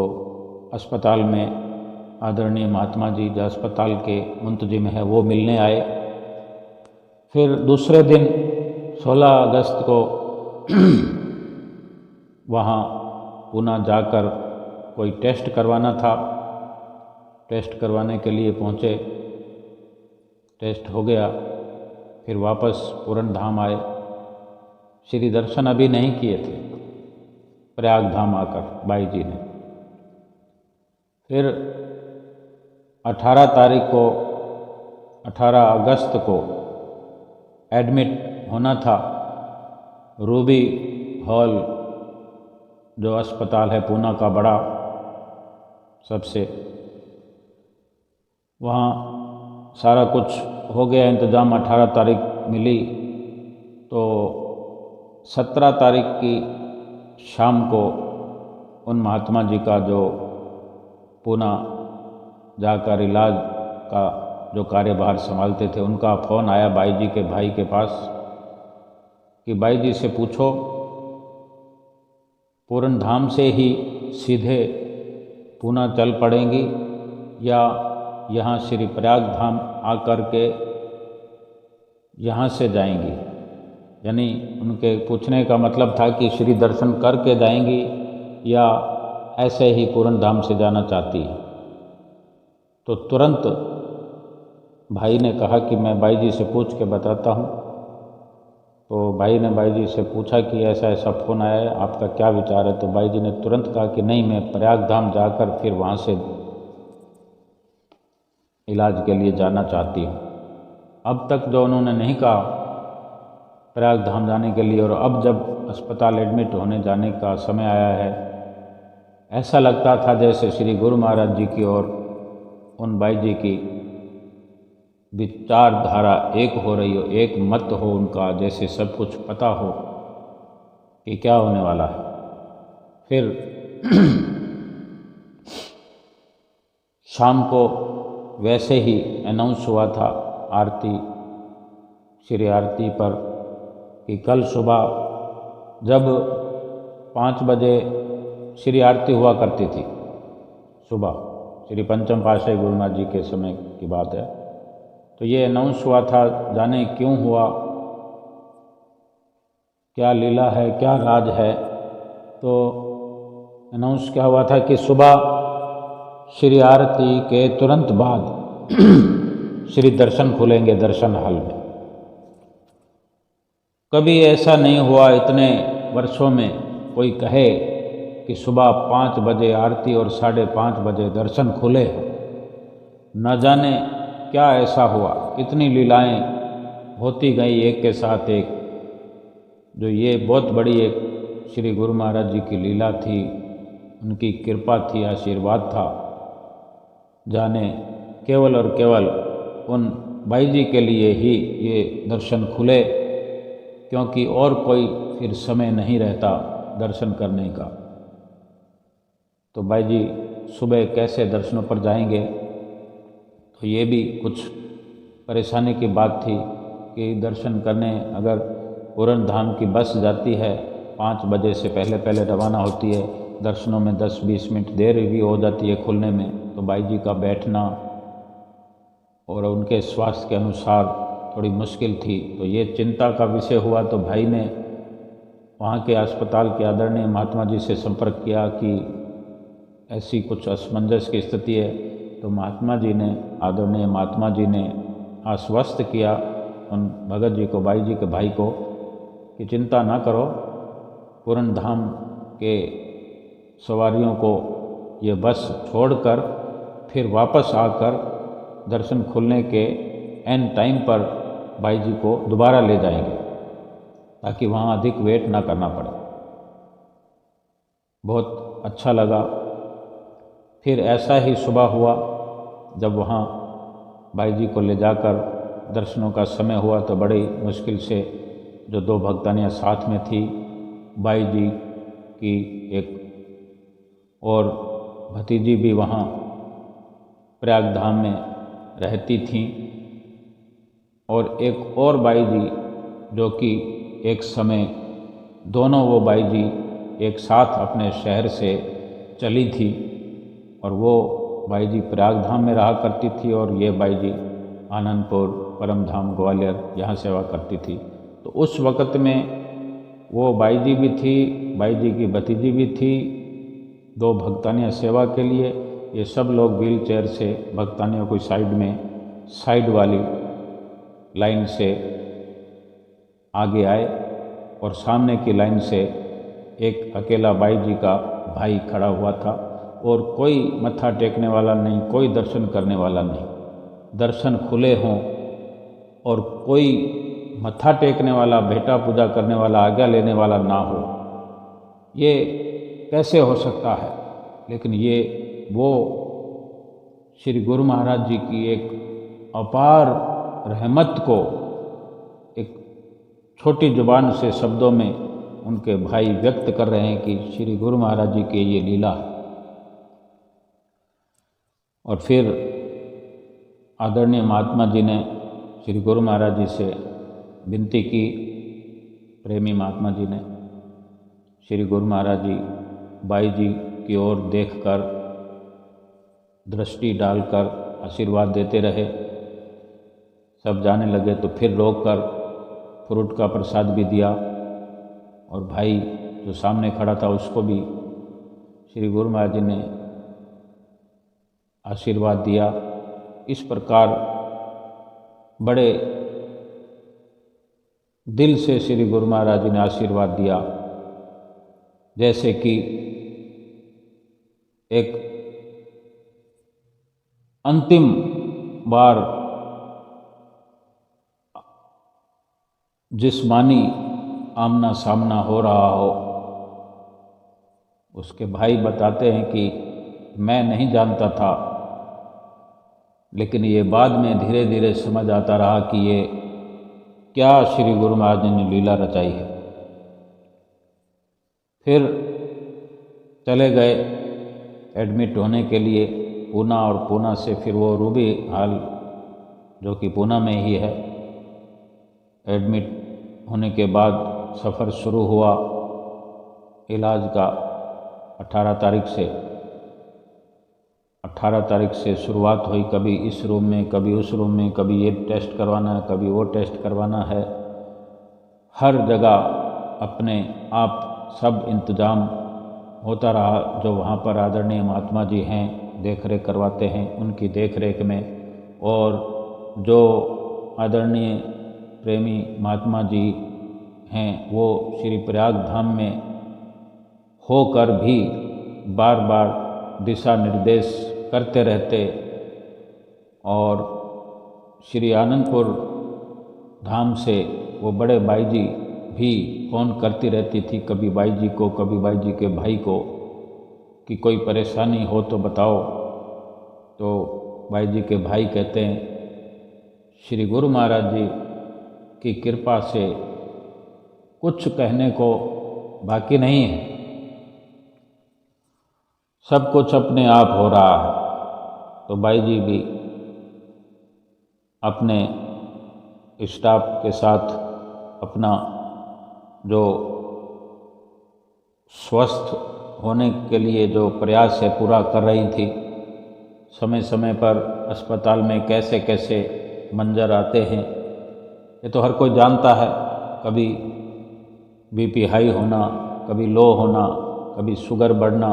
Speaker 1: अस्पताल में आदरणीय महात्मा जी जो अस्पताल के मुंतजिम है वो मिलने आए। फिर दूसरे दिन 16 अगस्त को वहाँ पुणे जाकर कोई टेस्ट करवाना था। टेस्ट करवाने के लिए पहुँचे, टेस्ट हो गया, फिर वापस पूर्ण धाम आए। श्री दर्शन अभी नहीं किए थे प्रयाग धाम आकर भाई जी ने। फिर 18 तारीख को 18 अगस्त को एडमिट होना था। रूबी हॉल जो अस्पताल है पूना का बड़ा सबसे, वहाँ सारा कुछ हो गया इंतज़ाम। 18 तारीख मिली तो 17 तारीख की शाम को उन महात्मा जी का जो पूना जाकर इलाज का जो कार्यभार संभालते थे उनका फ़ोन आया भाई जी के भाई के पास कि भाई जी से पूछो पूर्ण धाम से ही सीधे पूना चल पड़ेंगी या यहाँ श्री प्रयाग धाम आकर के यहाँ से जाएंगी। यानी उनके पूछने का मतलब था कि श्री दर्शन करके जाएंगी या ऐसे ही पूर्ण धाम से जाना चाहती है। तो तुरंत भाई ने कहा कि मैं भाई जी से पूछ के बताता हूँ। तो भाई ने भाई जी से पूछा कि ऐसा ऐसा फ़ोन आया है, आपका क्या विचार है? तो भाई जी ने तुरंत कहा कि नहीं, मैं प्रयाग धाम जाकर फिर वहाँ से इलाज के लिए जाना चाहती हूँ। अब तक जो उन्होंने नहीं कहा प्रयाग धाम जाने के लिए, और अब जब अस्पताल एडमिट होने जाने का समय आया है, ऐसा लगता था जैसे श्री गुरु महाराज जी की और उन भाई जी की विचारधारा एक हो रही हो, एक मत हो उनका, जैसे सब कुछ पता हो कि क्या होने वाला है। फिर शाम को वैसे ही अनाउंस हुआ था आरती, श्री आरती पर कि कल सुबह जब 5 बजे श्री आरती हुआ करती थी सुबह, श्री पंचम पातशाही गुरु महाराज जी के समय की बात है। तो ये अनाउंस हुआ था, जाने क्यों हुआ, क्या लीला है, क्या राज है। तो अनाउंस क्या हुआ था कि सुबह श्री आरती के तुरंत बाद श्री दर्शन खुलेंगे दर्शन हॉल में। कभी ऐसा नहीं हुआ इतने वर्षों में कोई कहे कि सुबह 5 बजे आरती और 5:30 बजे दर्शन खुले। न जाने क्या ऐसा हुआ, इतनी लीलाएं होती गई एक के साथ एक, जो ये बहुत बड़ी एक श्री गुरु महाराज जी की लीला थी, उनकी कृपा थी, आशीर्वाद था। जाने केवल और केवल उन भाई जी के लिए ही ये दर्शन खुले, क्योंकि और कोई फिर समय नहीं रहता दर्शन करने का। तो भाई जी सुबह कैसे दर्शनों पर जाएंगे, तो ये भी कुछ परेशानी की बात थी कि दर्शन करने अगर पूरन धाम की बस जाती है 5 बजे से पहले पहले रवाना होती है, दर्शनों में 10-20 मिनट देर भी हो जाती है खुलने में, तो भाई जी का बैठना और उनके स्वास्थ्य के अनुसार थोड़ी मुश्किल थी। तो ये चिंता का विषय हुआ। तो भाई ने वहाँ के अस्पताल के आदरणीय महात्मा जी से संपर्क किया कि ऐसी कुछ असमंजस की स्थिति है। तो महात्मा जी ने, आदरणीय महात्मा जी ने आश्वस्त किया उन भगत जी को, भाई जी के भाई को, कि चिंता ना करो, पूरन धाम के सवारियों को ये बस छोड़कर फिर वापस आकर दर्शन खुलने के एन टाइम पर भाई जी को दोबारा ले जाएंगे, ताकि वहाँ अधिक वेट ना करना पड़े। बहुत अच्छा लगा। फिर ऐसा ही सुबह हुआ, जब वहाँ भाई जी को ले जाकर दर्शनों का समय हुआ, तो बड़ी मुश्किल से जो 2 भक्तानियाँ साथ में थी, भाई जी की एक और भतीजी भी वहाँ प्रयाग धाम में रहती थीं, और एक और बाई जी जो कि एक समय दोनों वो बाई जी एक साथ अपने शहर से चली थी, और वो बाई जी प्रयाग धाम में रहा करती थी और ये बाई जी आनंदपुर परम धाम ग्वालियर यहाँ सेवा करती थी। तो उस वक़्त में वो बाई जी भी थी, बाई जी की भतीजी भी थी, 2 भक्तानियाँ सेवा के लिए। ये सब लोग व्हील चेयर से भक्तानियों को साइड वाली लाइन से आगे आए, और सामने की लाइन से एक अकेला बाई जी का भाई खड़ा हुआ था, और कोई मत्था टेकने वाला नहीं, कोई दर्शन करने वाला नहीं। दर्शन खुले हों और कोई मत्था टेकने वाला, भेटा पूजा करने वाला, आज्ञा लेने वाला ना हो, ये कैसे हो सकता है। लेकिन ये वो श्री गुरु महाराज जी की एक अपार रहमत को एक छोटी जुबान से शब्दों में उनके भाई व्यक्त कर रहे हैं कि श्री गुरु महाराज जी की ये लीला है। और फिर आदरणीय महात्मा जी ने श्री गुरु महाराज जी से विनती की, प्रेमी महात्मा जी ने। श्री गुरु महाराज जी बाई जी की ओर देखकर, दृष्टि डालकर आशीर्वाद देते रहे। सब जाने लगे तो फिर रोककर फ्रूट का प्रसाद भी दिया, और भाई जो सामने खड़ा था उसको भी श्री गुरु महाराज जी ने आशीर्वाद दिया। इस प्रकार बड़े दिल से श्री गुरु महाराज जी ने आशीर्वाद दिया, जैसे कि एक अंतिम बार जिस्मानी आमना सामना हो रहा हो। उसके भाई बताते हैं कि मैं नहीं जानता था, लेकिन ये बाद में धीरे धीरे समझ आता रहा कि ये क्या श्री गुरु महाराज ने लीला रचाई है। फिर चले गए एडमिट होने के लिए पूना, और पूना से फिर वो रूबी हाल जो कि पूना में ही है। एडमिट होने के बाद सफ़र शुरू हुआ इलाज का 18 तारीख से शुरुआत हुई। कभी इस रूम में, कभी उस रूम में, कभी ये टेस्ट करवाना है, कभी वो टेस्ट करवाना है। हर जगह अपने आप सब इंतज़ाम होता रहा। जो वहाँ पर आदरणीय महात्मा जी हैं, देख रेख करवाते हैं, उनकी देख रेख में, और जो आदरणीय प्रेमी महात्मा जी हैं वो श्री प्रयाग धाम में होकर भी बार बार दिशा निर्देश करते रहते, और श्री आनंदपुर धाम से वो बड़े बाई जी भी फ़ोन करती रहती थी, कभी बाई जी को, कभी बाई जी के भाई को, कि कोई परेशानी हो तो बताओ। तो भाई जी के भाई कहते हैं श्री गुरु महाराज जी की कृपा से कुछ कहने को बाकी नहीं है, सब कुछ अपने आप हो रहा है। तो भाई जी भी अपने स्टाफ के साथ अपना जो स्वस्थ होने के लिए जो प्रयास है पूरा कर रही थी। समय समय पर अस्पताल में कैसे कैसे मंजर आते हैं ये तो हर कोई जानता है। कभी बीपी हाई होना, कभी लो होना, कभी शुगर बढ़ना,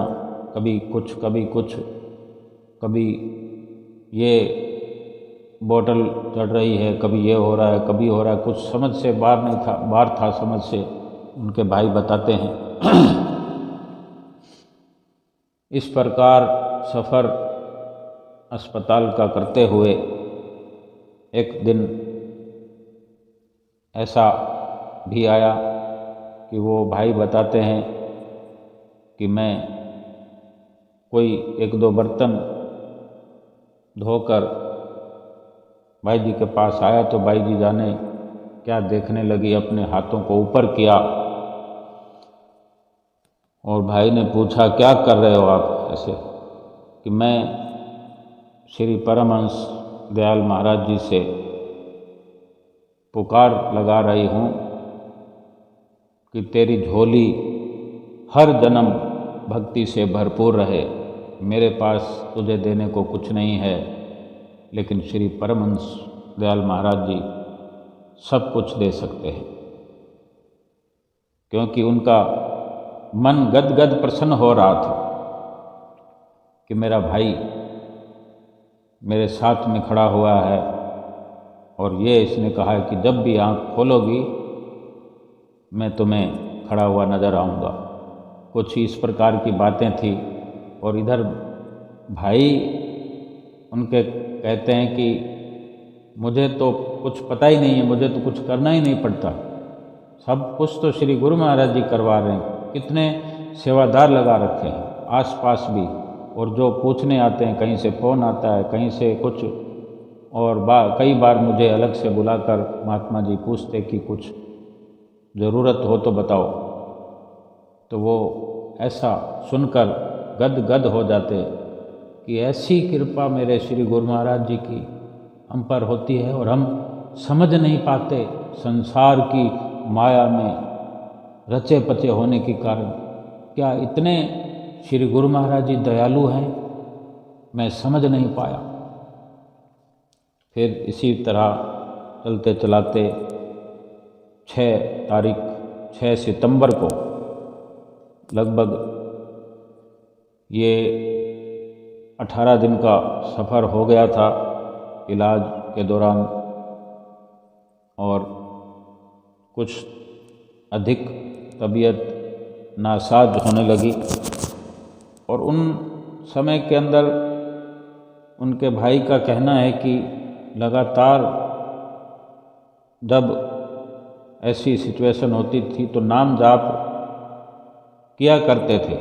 Speaker 1: कभी कुछ कभी कुछ, कभी ये बोतल चढ़ रही है, कभी ये हो रहा है, कभी हो रहा है, कुछ समझ से बाहर नहीं था, बाहर था समझ से। उनके भाई बताते हैं इस प्रकार सफ़र अस्पताल का करते हुए एक दिन ऐसा भी आया कि वो भाई बताते हैं कि मैं कोई एक दो बर्तन धोकर भाई जी के पास आया तो भाई जी जाने क्या देखने लगी, अपने हाथों को ऊपर किया और भाई ने पूछा क्या कर रहे हो आप ऐसे? कि मैं श्री परमहंस दयाल महाराज जी से पुकार लगा रही हूँ कि तेरी झोली हर जन्म भक्ति से भरपूर रहे। मेरे पास तुझे देने को कुछ नहीं है, लेकिन श्री परमहंस दयाल महाराज जी सब कुछ दे सकते हैं। क्योंकि उनका मन गदगद प्रसन्न हो रहा था कि मेरा भाई मेरे साथ में खड़ा हुआ है और ये इसने कहा है कि जब भी आँख खोलोगी मैं तुम्हें खड़ा हुआ नज़र आऊँगा। कुछ इस प्रकार की बातें थी। और इधर भाई उनके कहते हैं कि मुझे तो कुछ पता ही नहीं है, मुझे तो कुछ करना ही नहीं पड़ता, सब कुछ तो श्री गुरु महाराज जी करवा रहे हैं। कितने सेवादार लगा रखे हैं आसपास भी, और जो पूछने आते हैं, कहीं से फ़ोन आता है, कहीं से कुछ, और कई बार मुझे अलग से बुलाकर महात्मा जी पूछते कि कुछ ज़रूरत हो तो बताओ। तो वो ऐसा सुनकर गद गद हो जाते कि ऐसी कृपा मेरे श्री गुरु महाराज जी की हम पर होती है और हम समझ नहीं पाते। संसार की माया में रचे पचे होने के कारण क्या इतने श्री गुरु महाराज जी दयालु हैं, मैं समझ नहीं पाया। फिर इसी तरह चलते चलाते 6 सितंबर को लगभग ये 18 दिन का सफ़र हो गया था इलाज के दौरान, और कुछ अधिक तबीयत नासाज होने लगी। और उन समय के अंदर उनके भाई का कहना है कि लगातार जब ऐसी सिचुएशन होती थी तो नाम जाप किया करते थे।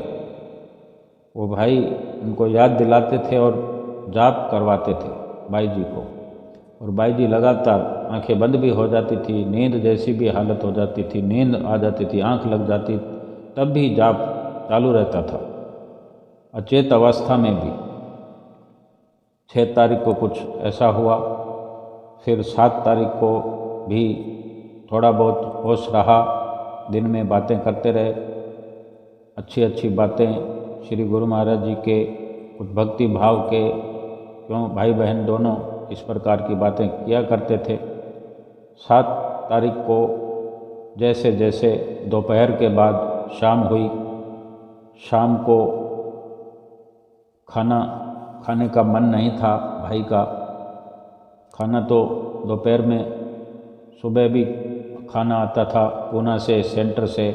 Speaker 1: वो भाई उनको याद दिलाते थे और जाप करवाते थे भाई जी को। और भाई जी लगातार आंखें बंद भी हो जाती थी, नींद जैसी भी हालत हो जाती थी, नींद आ जाती थी, आंख लग जाती, तब भी जाप चालू रहता था अचेत अवस्था में भी। 6 तारीख को कुछ ऐसा हुआ। फिर 7 तारीख को भी थोड़ा बहुत होश रहा, दिन में बातें करते रहे, अच्छी अच्छी बातें श्री गुरु महाराज जी के कुछ भक्ति भाव के, क्यों भाई बहन दोनों इस प्रकार की बातें किया करते थे। 7 तारीख को जैसे जैसे दोपहर के बाद शाम हुई, शाम को खाना खाने का मन नहीं था भाई का। खाना तो दोपहर में, सुबह भी खाना आता था पूना से, सेंटर से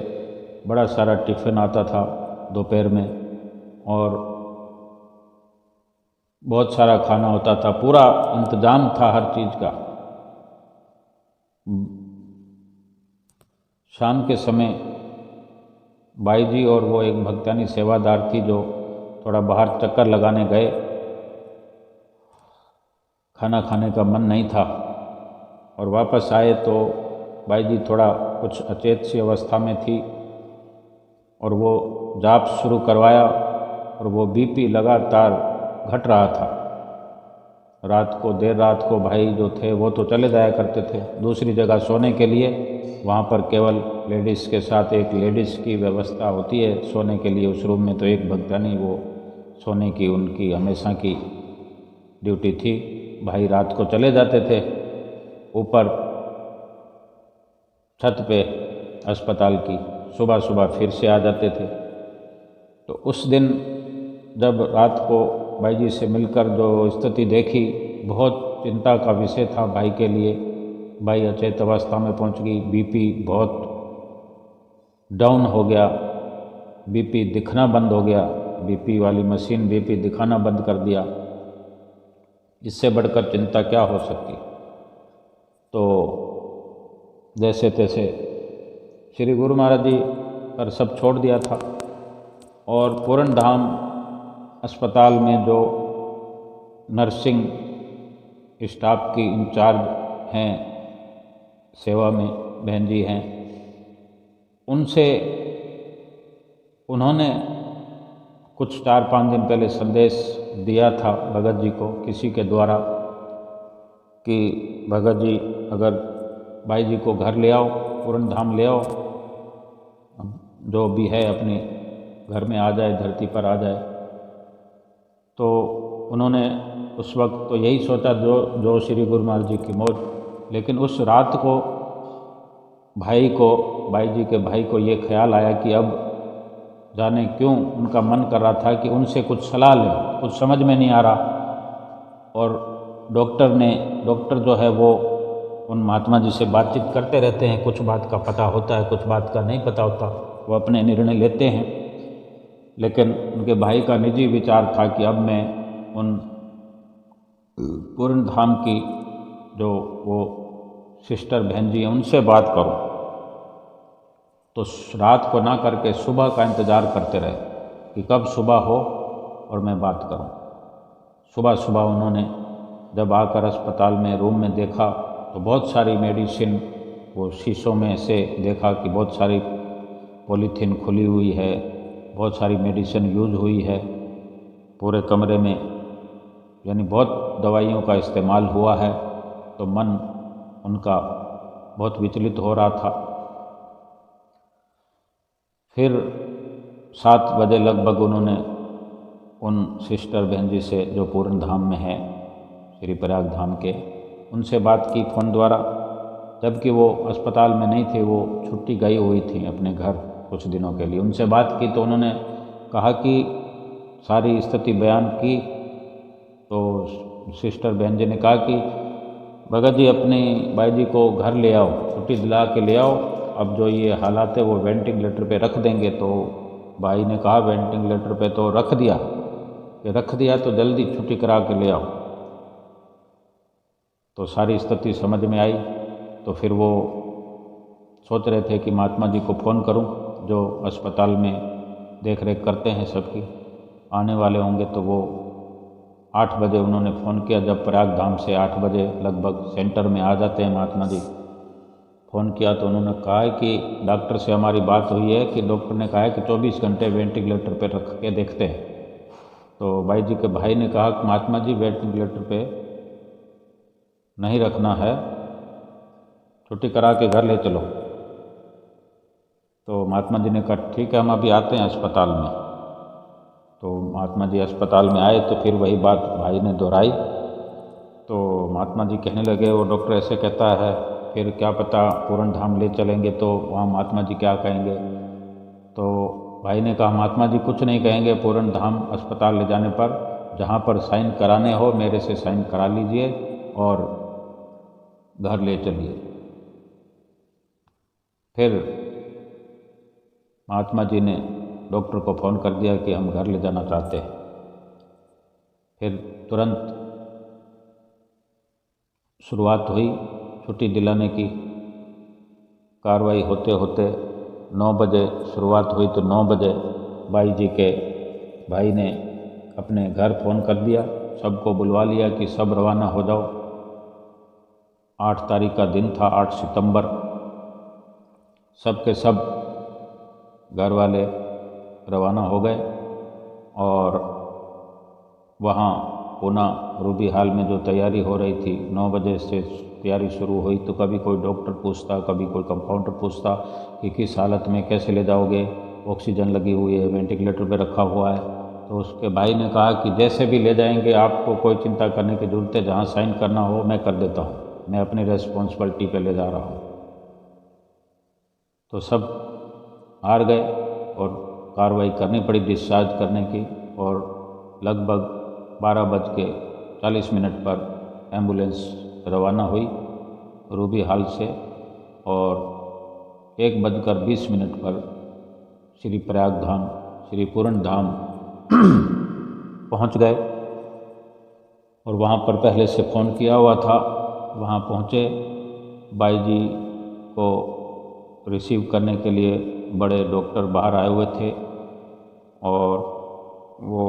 Speaker 1: बड़ा सारा टिफ़िन आता था दोपहर में, और बहुत सारा खाना होता था, पूरा इंतज़ाम था हर चीज़ का। शाम के समय भाई जी और वो एक भक्तानी सेवादार थी जो थोड़ा बाहर चक्कर लगाने गए, खाना खाने का मन नहीं था और वापस आए तो बाई जी थोड़ा कुछ अचेत सी अवस्था में थी और वो जाप शुरू करवाया और वो बीपी लगातार घट रहा था। रात को देर रात को भाई जो थे वो तो चले जाया करते थे दूसरी जगह सोने के लिए। वहाँ पर केवल लेडीज़ के साथ एक लेडीज़ की व्यवस्था होती है सोने के लिए। उस रूम में तो एक भक्तानी वो सोने की उनकी हमेशा की ड्यूटी थी। भाई रात को चले जाते थे ऊपर छत पे अस्पताल की, सुबह सुबह फिर से आ जाते थे। तो उस दिन जब रात को भाई जी से मिलकर जो स्थिति देखी, बहुत चिंता का विषय था भाई के लिए। भाई अचेत अवस्था में पहुंच गई, बीपी बहुत डाउन हो गया, बीपी दिखना बंद हो गया, बीपी वाली मशीन बीपी दिखाना बंद कर दिया। इससे बढ़कर चिंता क्या हो सकती। तो जैसे तैसे श्री गुरु महाराज जी पर सब छोड़ दिया था और पूर्ण धाम अस्पताल में जो नर्सिंग स्टाफ की इंचार्ज हैं, सेवा में बहन जी हैं, उनसे उन्होंने कुछ 4-5 दिन पहले संदेश दिया था भगत जी को किसी के द्वारा कि भगत जी अगर भाई जी को घर ले आओ, पूर्ण धाम ले आओ, जो भी है अपने घर में आ जाए, धरती पर आ जाए। तो उन्होंने उस वक्त तो यही सोचा जो श्री गुरु महाराज जी की मौज। लेकिन उस रात को भाई जी के भाई को ये ख्याल आया कि अब जाने क्यों उनका मन कर रहा था कि उनसे कुछ सलाह लें, कुछ समझ में नहीं आ रहा। और डॉक्टर जो है वो उन महात्मा जी से बातचीत करते रहते हैं, कुछ बात का पता होता है, कुछ बात का नहीं पता होता, वो अपने निर्णय लेते हैं। लेकिन उनके भाई का निजी विचार था कि अब मैं उन पूर्ण धाम की जो वो सिस्टर बहन जी हैं उनसे बात करूं। तो रात को ना करके सुबह का इंतज़ार करते रहे कि कब सुबह हो और मैं बात करूं। सुबह सुबह उन्होंने जब आकर अस्पताल में रूम में देखा तो बहुत सारी मेडिसिन, वो शीशों में से देखा कि बहुत सारी पॉलीथीन खुली हुई है, बहुत सारी मेडिसिन यूज़ हुई है पूरे कमरे में, यानी बहुत दवाइयों का इस्तेमाल हुआ है। तो मन उनका बहुत विचलित हो रहा था। फिर 7 बजे लगभग उन्होंने उन सिस्टर बहन जी से जो पूर्ण धाम में है, श्री प्रयाग धाम के, उनसे बात की फ़ोन द्वारा। जबकि वो अस्पताल में नहीं थे, वो छुट्टी गई हुई थी अपने घर कुछ दिनों के लिए। उनसे बात की तो उन्होंने कहा कि सारी स्थिति बयान की। तो सिस्टर बहन जी ने कहा कि भगत जी अपनी बाई जी को घर ले आओ, छुट्टी दिला के ले आओ, अब जो ये हालात है वो वेंटिलेटर पे रख देंगे। तो भाई ने कहा वेंटिलेटर पे तो रख दिया तो जल्दी छुट्टी करा के ले आओ। तो सारी स्थिति समझ में आई। तो फिर वो सोच रहे थे कि महात्मा जी को फ़ोन करूं, जो अस्पताल में देख रेख करते हैं सबकी, आने वाले होंगे। तो वो 8 बजे उन्होंने फ़ोन किया, जब प्रयाग धाम से 8 बजे लगभग सेंटर में आ जाते हैं महात्मा जी। फ़ोन किया तो उन्होंने कहा है कि डॉक्टर से हमारी बात हुई है कि डॉक्टर ने कहा है कि 24 घंटे वेंटिलेटर पर रख के देखते हैं। तो भाई जी के भाई ने कहा कि महात्मा जी वेंटिलेटर पे नहीं रखना है, छुट्टी करा के घर ले चलो। तो महात्मा जी ने कहा ठीक है, हम अभी आते हैं अस्पताल में। तो महात्मा जी अस्पताल में आए तो फिर वही बात भाई ने दोहराई। तो महात्मा जी कहने लगे वो डॉक्टर ऐसे कहता है, फिर क्या पता पूर्ण धाम ले चलेंगे तो वहाँ महात्मा जी क्या कहेंगे। तो भाई ने कहा महात्मा जी कुछ नहीं कहेंगे, पूर्ण धाम अस्पताल ले जाने पर जहाँ पर साइन कराने हो मेरे से साइन करा लीजिए और घर ले चलिए। फिर महात्मा जी ने डॉक्टर को फ़ोन कर दिया कि हम घर ले जाना चाहते हैं। फिर तुरंत शुरुआत हुई छुट्टी दिलाने की। कार्रवाई होते होते 9 बजे शुरुआत हुई। तो 9 बजे भाई जी के भाई ने अपने घर फ़ोन कर दिया सबको बुलवा लिया कि सब रवाना हो जाओ। 8 तारीख का दिन था, 8 सितंबर। सब के सब घर वाले रवाना हो गए और वहाँ पुनः रूबी हाल में जो तैयारी हो रही थी, 9 बजे से तैयारी शुरू हुई। तो कभी कोई डॉक्टर पूछता, कभी कोई कंपाउंडर पूछता कि किस हालत में कैसे ले जाओगे, ऑक्सीजन लगी हुई है, वेंटिलेटर पे रखा हुआ है। तो उसके भाई ने कहा कि जैसे भी ले जाएंगे, आपको कोई चिंता करने की ज़रूरत है, जहाँ साइन करना हो मैं कर देता हूँ, मैं अपनी रेस्पॉन्सिबिलिटी पे ले जा रहा हूँ। तो सब हार गए और कार्रवाई करनी पड़ी डिस्चार्ज करने की। और लगभग 12:40 पर एम्बुलेंस रवाना हुई रूबी हाल से और 1:20 पर श्री प्रयाग धाम, श्री पूर्ण धाम पहुंच गए। और वहाँ पर पहले से फ़ोन किया हुआ था, वहाँ पहुँचे। बाई जी को रिसीव करने के लिए बड़े डॉक्टर बाहर आए हुए थे और वो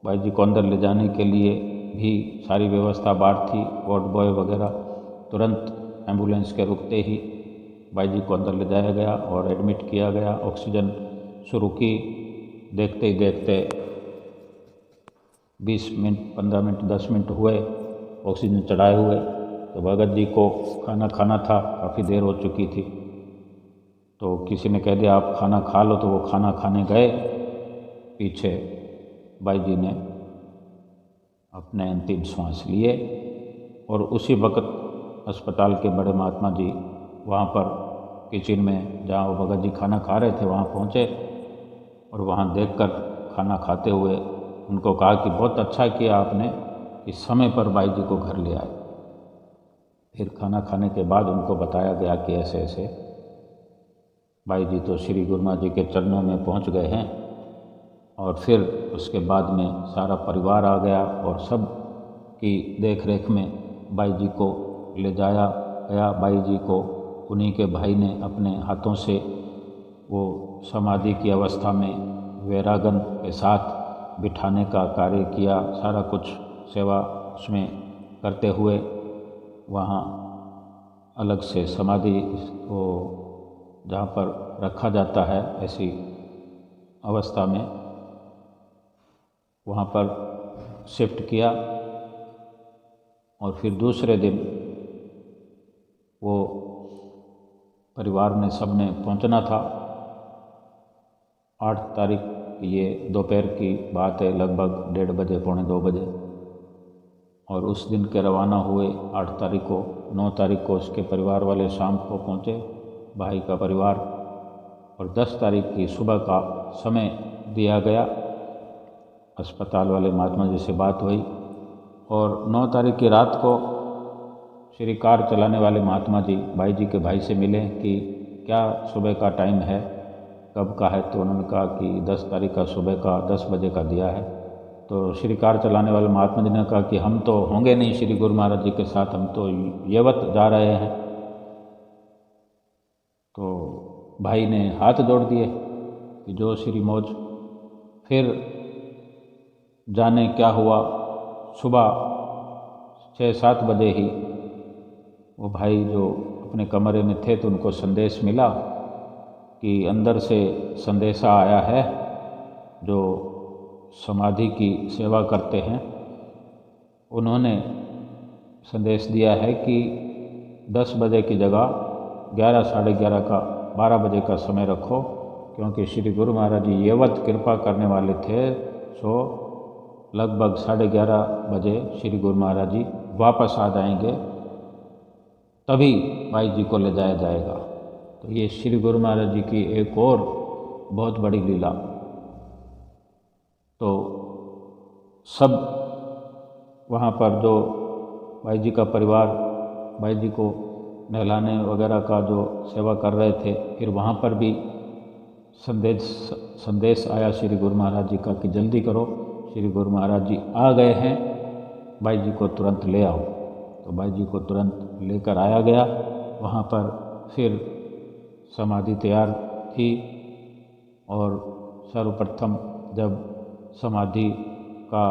Speaker 1: बाई जी को अंदर ले जाने के लिए भी सारी व्यवस्था बाहर थी। वार्ड बॉय वगैरह तुरंत एम्बुलेंस के रुकते ही बाई जी को अंदर ले जाया गया और एडमिट किया गया। ऑक्सीजन शुरू की। देखते ही देखते 20 मिनट, 15 मिनट, 10 मिनट हुए ऑक्सीजन चढ़ाए हुए। तो भगत जी को खाना खाना था, काफ़ी देर हो चुकी थी। तो किसी ने कह दिया आप खाना खा लो, तो वो खाना खाने गए। पीछे बाई जी ने अपने अंतिम सांस लिए और उसी वक्त अस्पताल के बड़े महात्मा जी वहाँ पर किचन में, जहाँ वो भगत जी खाना खा रहे थे, वहाँ पहुँचे और वहाँ देखकर खाना खाते हुए उनको कहा कि बहुत अच्छा किया आपने इस समय पर बाई जी को घर ले आए। फिर खाना खाने के बाद उनको बताया गया कि ऐसे ऐसे बाई जी तो श्री गुरु महाराज जी के चरणों में पहुँच गए हैं। और फिर उसके बाद में सारा परिवार आ गया और सब की देख रेख में बाई जी को ले जाया गया। बाई जी को उन्हीं के भाई ने अपने हाथों से वो समाधि की अवस्था में वैरागन के साथ बिठाने का कार्य किया। सारा कुछ सेवा उसमें करते हुए वहाँ अलग से समाधि को जहाँ पर रखा जाता है ऐसी अवस्था में, वहाँ पर शिफ्ट किया। और फिर दूसरे दिन वो परिवार ने सबने पहुँचना था। 8 तारीख, ये दोपहर की बात है, लगभग 1:30 बजे, 1:45 बजे। और उस दिन के रवाना हुए 8 तारीख को। 9 तारीख को उसके परिवार वाले शाम को पहुँचे, भाई का परिवार। और 10 तारीख की सुबह का समय दिया गया। अस्पताल वाले महात्मा जी से बात हुई और 9 तारीख की रात को श्री कार चलाने वाले महात्मा जी बाई जी के भाई से मिले कि क्या सुबह का टाइम है, कब का है। तो उन्होंने कहा कि 10 तारीख का सुबह का 10 बजे का दिया है। तो श्री कार चलाने वाले महात्मा जी ने कहा कि हम तो होंगे नहीं श्री गुरु महाराज जी के साथ, हम तो येवत जा रहे हैं। तो भाई ने हाथ जोड़ दिए कि जो श्री मौज। फिर जाने क्या हुआ, सुबह 6-7 बजे ही वो भाई जो अपने कमरे में थे तो उनको संदेश मिला कि अंदर से संदेशा आया है, जो समाधि की सेवा करते हैं, उन्होंने संदेश दिया है कि 10 बजे की जगह 11, साढ़े 11 का 12 बजे का समय रखो, क्योंकि श्री गुरु महाराज जी येवत कृपा करने वाले थे। सो लगभग 11:30 बजे श्री गुरु महाराज जी वापस आ जाएंगे, तभी बाई जी को ले जाया जाएगा। तो ये श्री गुरु महाराज जी की एक और बहुत बड़ी लीला। तो सब वहाँ पर जो बाई जी का परिवार बाई जी को नहलाने वगैरह का जो सेवा कर रहे थे, फिर वहाँ पर भी संदेश आया श्री गुरु महाराज जी का कि जल्दी करो, श्री गुरु महाराज जी आ गए हैं, बाई जी को तुरंत ले आओ। तो बाई जी को तुरंत लेकर आया गया। वहाँ पर फिर समाधि तैयार थी और सर्वप्रथम जब समाधि का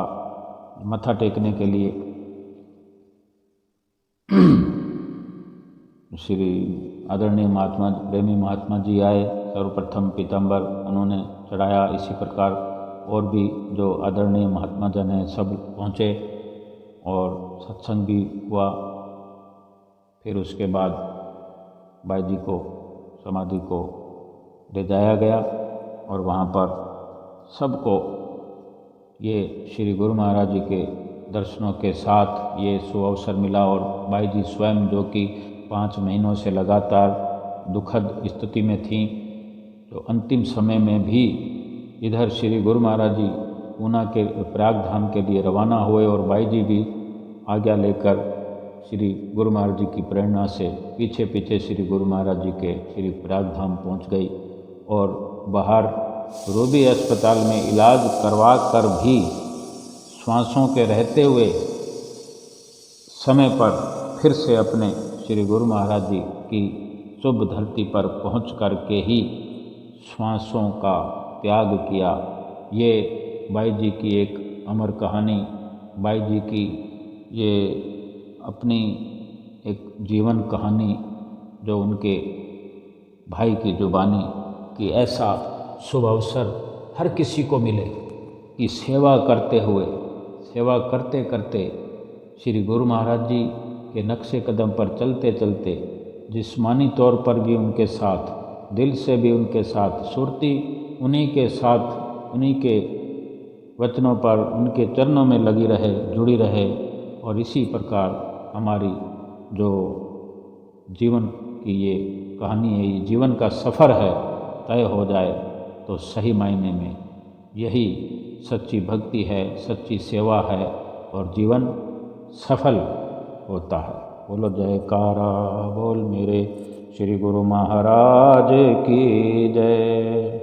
Speaker 1: मत्था टेकने के लिए श्री आदरणीय महात्मा प्रेमी महात्मा जी आए। सर्वप्रथम पीताम्बर उन्होंने चढ़ाया। इसी प्रकार और भी जो आदरणीय महात्मा जन हैं सब पहुँचे और सत्संग भी हुआ। फिर उसके बाद बाई जी को समाधि को ले जाया गया और वहाँ पर सबको ये श्री गुरु महाराज जी के दर्शनों के साथ ये सुअवसर मिला। और बाई जी स्वयं जो कि 5 महीनों से लगातार दुखद स्थिति में थीं, तो अंतिम समय में भी इधर श्री गुरु महाराज जी पूना के प्रयाग धाम के लिए रवाना हुए और बाई जी भी आज्ञा लेकर श्री गुरु महाराज जी की प्रेरणा से पीछे पीछे श्री गुरु महाराज जी के श्री प्रयाग धाम पहुँच गई। और बाहर रोबी अस्पताल में इलाज करवा कर भी श्वासों के रहते हुए समय पर फिर से अपने श्री गुरु महाराज जी की शुभ धरती पर पहुँच कर के ही श्वासों का त्याग किया। ये बाई जी की एक अमर कहानी, बाई जी की ये अपनी एक जीवन कहानी जो उनके भाई की जुबानी कि ऐसा शुभ अवसर हर किसी को मिले कि सेवा करते हुए, सेवा करते करते श्री गुरु महाराज जी के नक्शे कदम पर चलते चलते जिस्मानी तौर पर भी उनके साथ, दिल से भी उनके साथ, सुरती उन्हीं के साथ, उन्हीं के वचनों पर, उनके चरणों में लगी रहे, जुड़ी रहे। और इसी प्रकार हमारी जो जीवन की ये कहानी है, ये जीवन का सफ़र है, तय हो जाए तो सही मायने में यही सच्ची भक्ति है, सच्ची सेवा है और जीवन सफल होता है। बोलो जयकारा बोल मेरे श्री गुरु महाराज की जय।